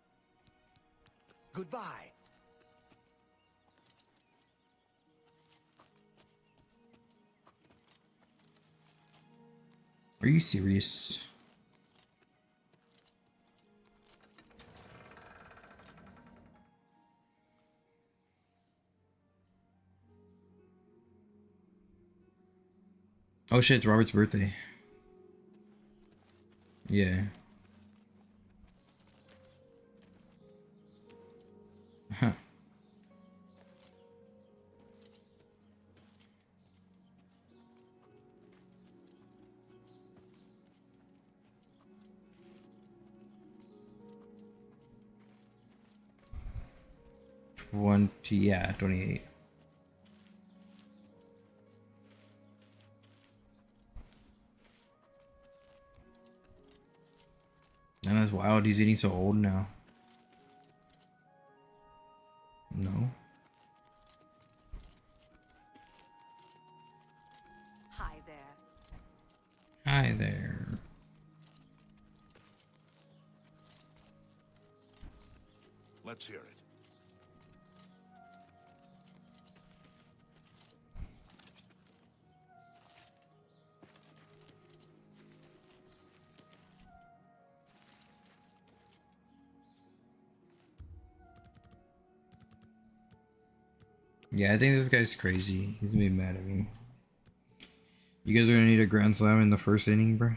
Goodbye. Are you serious? Oh shit, it's Robert's birthday. Yeah. Huh. Yeah, 28. And that's wild, he's getting so old now. No. Hi there. Hi there. Let's hear it. Yeah, I think this guy's crazy. He's gonna be mad at me. You guys are gonna need a grand slam in the first inning, bro.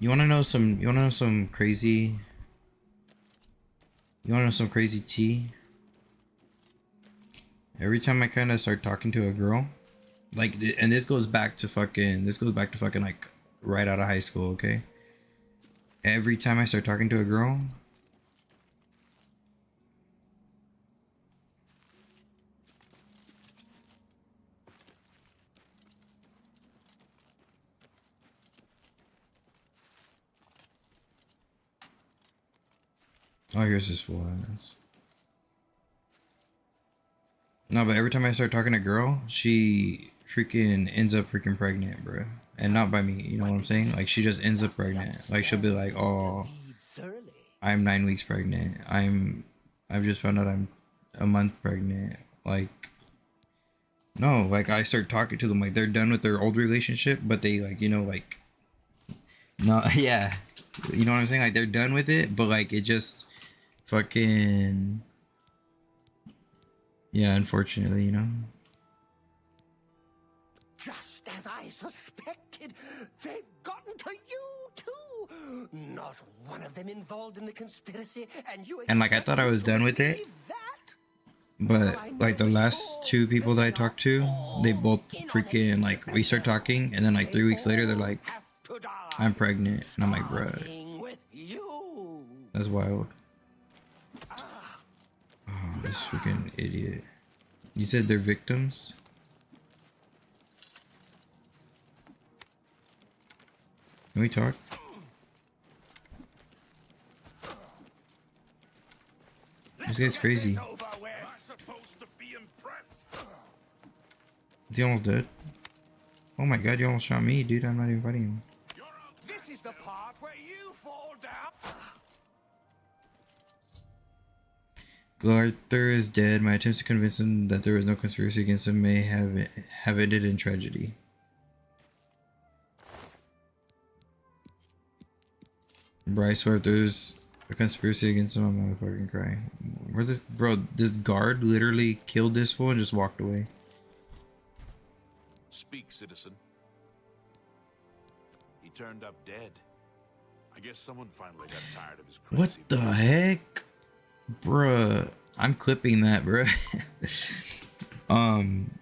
You wanna know some crazy tea? Every time I kinda start talking to a girl, like, and this goes back to fucking like right out of high school, okay? Every time I start talking to a girl, oh, here's this full ass. No, but every time I start talking to a girl, she freaking ends up freaking pregnant, bro. And not by me, you know what I'm saying? Like, she just ends up pregnant. Like, she'll be like, oh, I'm 9 weeks pregnant. I've just found out I'm a month pregnant. Like, no, like, I start talking to them like they're done with their old relationship, but they, like, you know, like, no, yeah, you know what I'm saying? Like, they're done with it, but like, it just fucking, yeah, unfortunately, you know. Just as I suspected, they've gotten to you too. Not one of them involved in the conspiracy, And like, I thought I was done with it, but like the last two people that I talked to, they both freaking, like, we start talking, and then like 3 weeks later they're like, I'm pregnant, and I'm like, bruh, that's wild. Oh, this freaking idiot. You said they're victims? Can we talk? This guy's crazy. Is he almost dead? Oh my god, you almost shot me, dude. I'm not even fighting him. This is the part where you fall down. Glarthir is dead. My attempts to convince him that there was no conspiracy against him may have ended in tragedy. Bro, I swear if there's a conspiracy against him, I'm gonna fucking cry. Where this bro? This guard literally killed this fool and just walked away. Speak, citizen. He turned up dead. I guess someone finally got tired of his crazy. What the heck, bruh? I'm clipping that, bruh.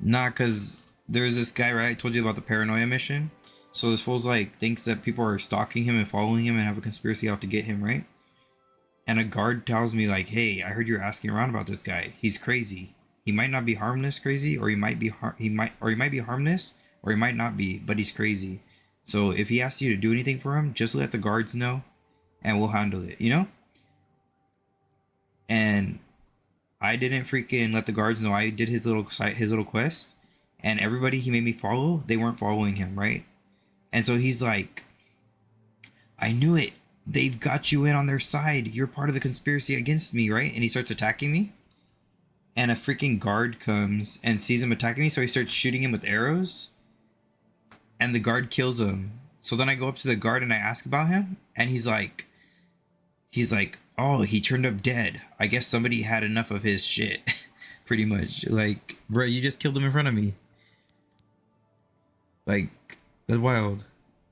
Nah, cause there's this guy, right? I told you about the Paranoia mission. So this fool's like thinks that people are stalking him and following him and have a conspiracy out to get him, right? And a guard tells me like, "Hey, I heard you're asking around about this guy. He's crazy. He might not be harmless crazy, or he might be he might be harmless, or he might not be, but he's crazy. So if he asks you to do anything for him, just let the guards know, and we'll handle it. You know?" And I didn't freaking let the guards know. I did his little quest, and everybody he made me follow, they weren't following him, right? And so he's like, "I knew it. They've got you in on their side. You're part of the conspiracy against me, right?" And he starts attacking me. And a freaking guard comes and sees him attacking me, so he starts shooting him with arrows. And the guard kills him. So then I go up to the guard and I ask about him, and he's like, "Oh, he turned up dead. I guess somebody had enough of his shit." Pretty much. Like, bro, you just killed him in front of me. Like, that's wild.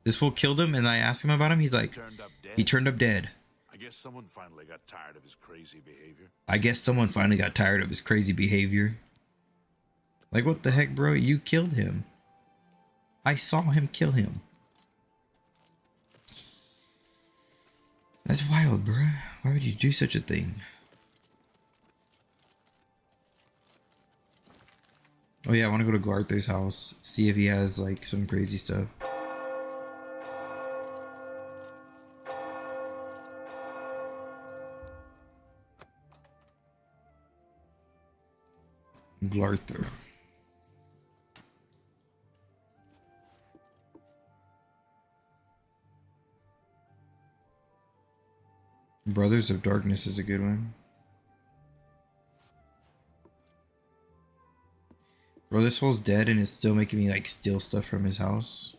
This fool killed him, and I asked him about him. He's like, he turned up dead. I guess someone finally got tired of his crazy behavior. Like, what the heck, bro? You killed him. I saw him kill him. That's wild, bro. Why would you do such a thing? Oh yeah, I want to go to Glarthir's house, see if he has like some crazy stuff. Glarthir. Brothers of Darkness is a good one. Bro, this fool's dead and it's still making me like steal stuff from his house.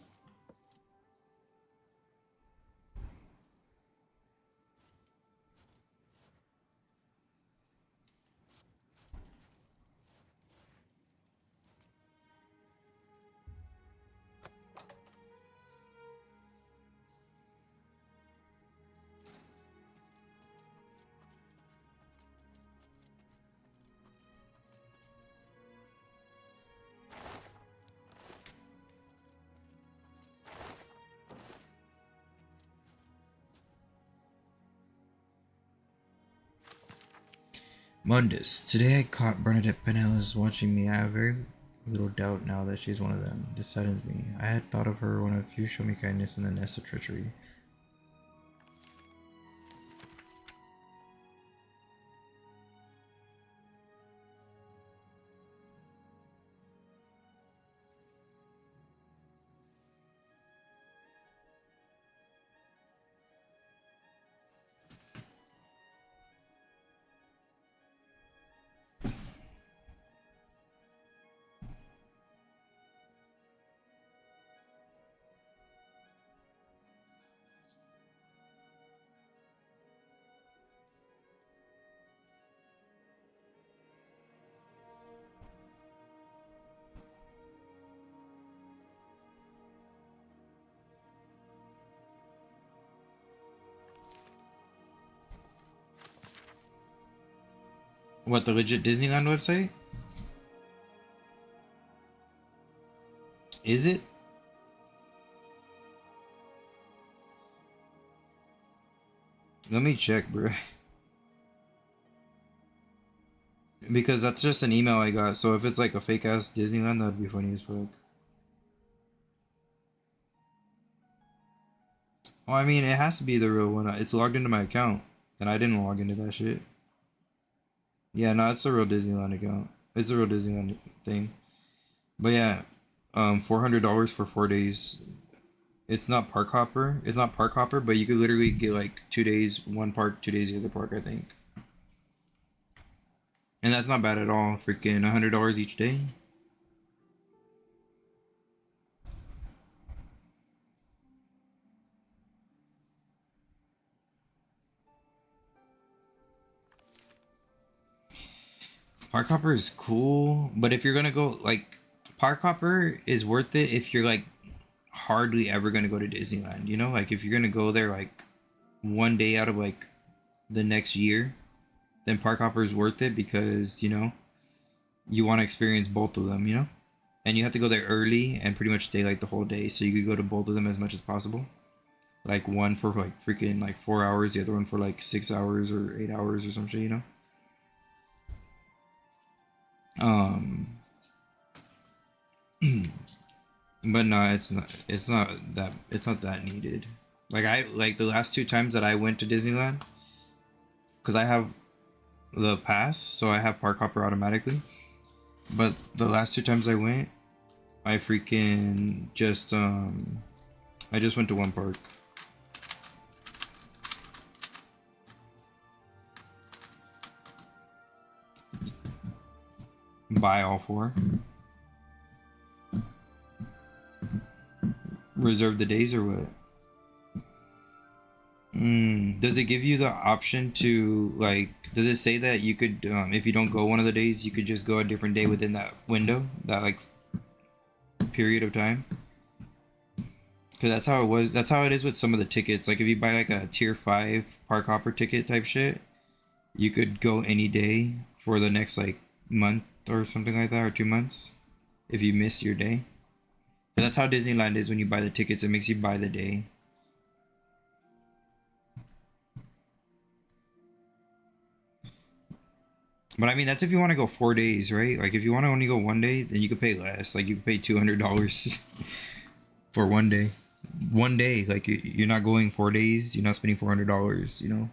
Mundus. Today I caught Bernadette Pinellas watching me. I have very little doubt now that she's one of them. This saddens me. I had thought of her one of you show me kindness in the nest of treachery. What, the legit Disneyland website? Is it? Let me check, bro. Because that's just an email I got. So if it's like a fake ass Disneyland, that'd be funny as fuck. Well, I mean, it has to be the real one. It's logged into my account, and I didn't log into that shit. Yeah, no, it's a real Disneyland account. It's a real Disneyland thing. But yeah, $400 for 4 days. It's not park hopper. It's not park hopper, but you could literally get like 2 days, one park, 2 days the other park, I think. And that's not bad at all. Freaking $100 each day. Park hopper is cool, but if you're gonna go like park hopper is worth it if you're like hardly ever gonna go to Disneyland. You know, like if you're gonna go there like one day out of like the next year, then park hopper is worth it because you know you want to experience both of them. You know, and you have to go there early and pretty much stay like the whole day, so you could go to both of them as much as possible. Like one for like freaking like 4 hours, the other one for like 6 hours or 8 hours or some shit. You know. Um, but no, it's not. It's not that. It's not that needed. Like I like the last two times that I went to Disneyland, because I have the pass, so I have park hopper automatically. But the last two times I went, I freaking just I just went to one park. Buy all four. Reserve the days or what? Does it give you the option to like? Does it say that you could, if you don't go one of the days, you could just go a different day within that window, that like period of time? Because that's how it was. That's how it is with some of the tickets. Like if you buy like a tier 5 park hopper ticket type shit, you could go any day for the next like month or something like that, or 2 months, if you miss your day. And that's how Disneyland is when you buy the tickets. It makes you buy the day. But I mean, that's if you want to go 4 days, right? Like if you want to only go one day, then you could pay less. Like you could pay $200 for one day. One day, like you're not going 4 days. You're not spending $400. You know.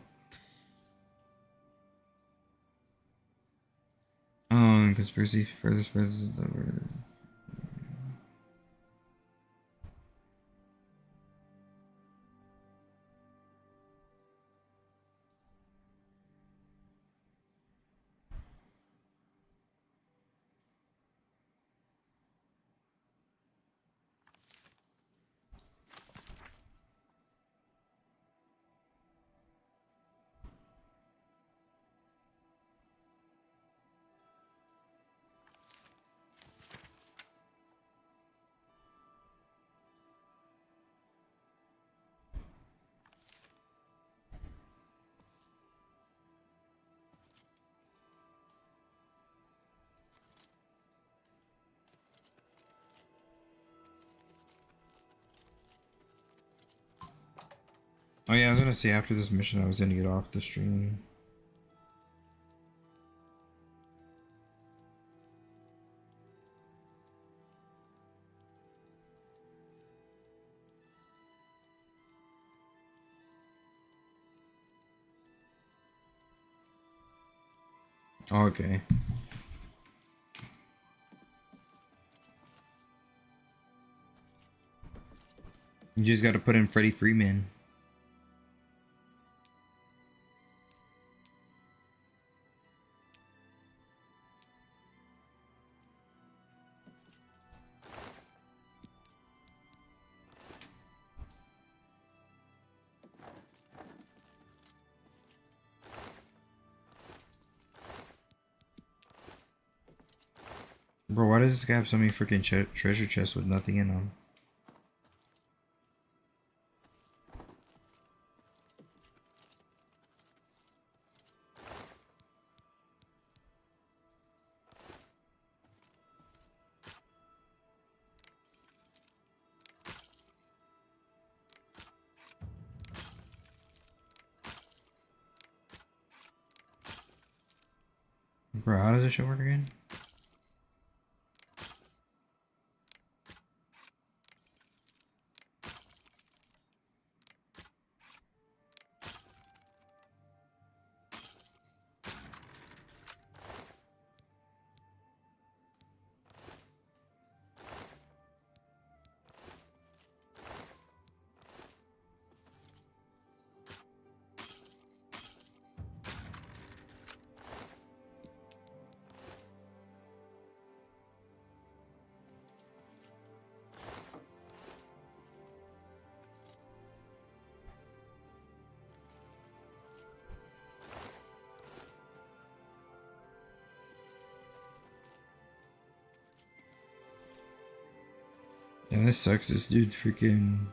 Conspiracy further spreads. Oh yeah, I was gonna say after this mission I was gonna get off the stream. Okay. You just gotta put in Freddie Freeman. Bro, why does this guy have so many freaking treasure chests with nothing in them? Bro, how does this shit work again? And this sucks. This dude freaking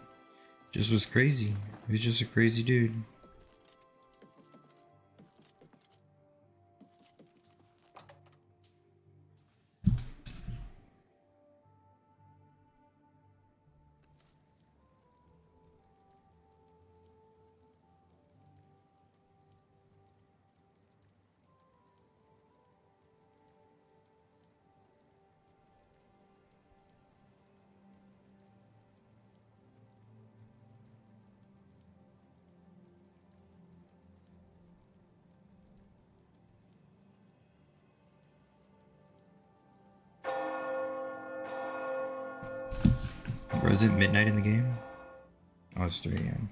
just was crazy. He's just a crazy dude. Bro, is it midnight in the game? Oh, it's 3 a.m.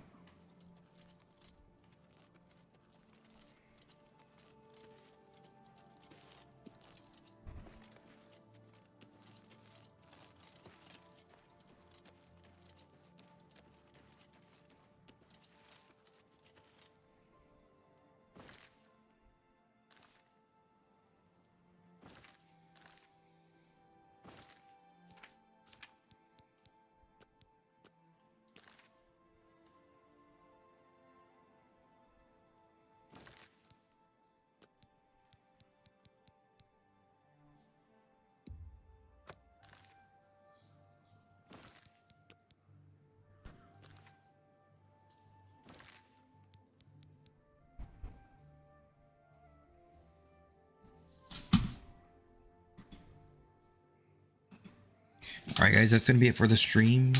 Alright guys, that's gonna be it for the stream.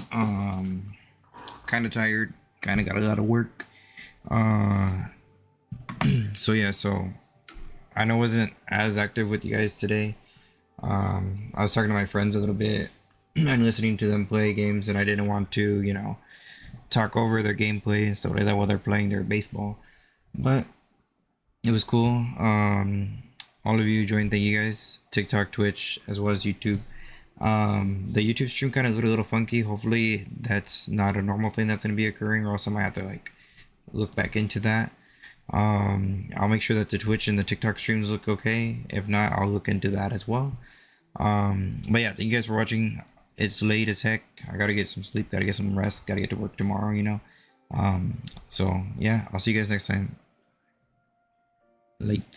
Kinda tired, kinda got a lot of work. So yeah, so I know I wasn't as active with you guys today. I was talking to my friends a little bit and listening to them play games, and I didn't want to, you know, talk over their gameplay and stuff like that while they're playing their baseball. But it was cool. All of you joined, thank you guys. TikTok, Twitch, as well as YouTube. The YouTube stream kind of looked a little funky. Hopefully that's not a normal thing that's going to be occurring, or else I might have to like look back into that. I'll make sure that the Twitch and the TikTok streams look okay. If not, I'll look into that as well. But yeah, thank you guys for watching. It's late as heck. I gotta get some sleep, gotta get some rest, gotta get to work tomorrow, you know. So yeah, I'll see you guys next time. Late.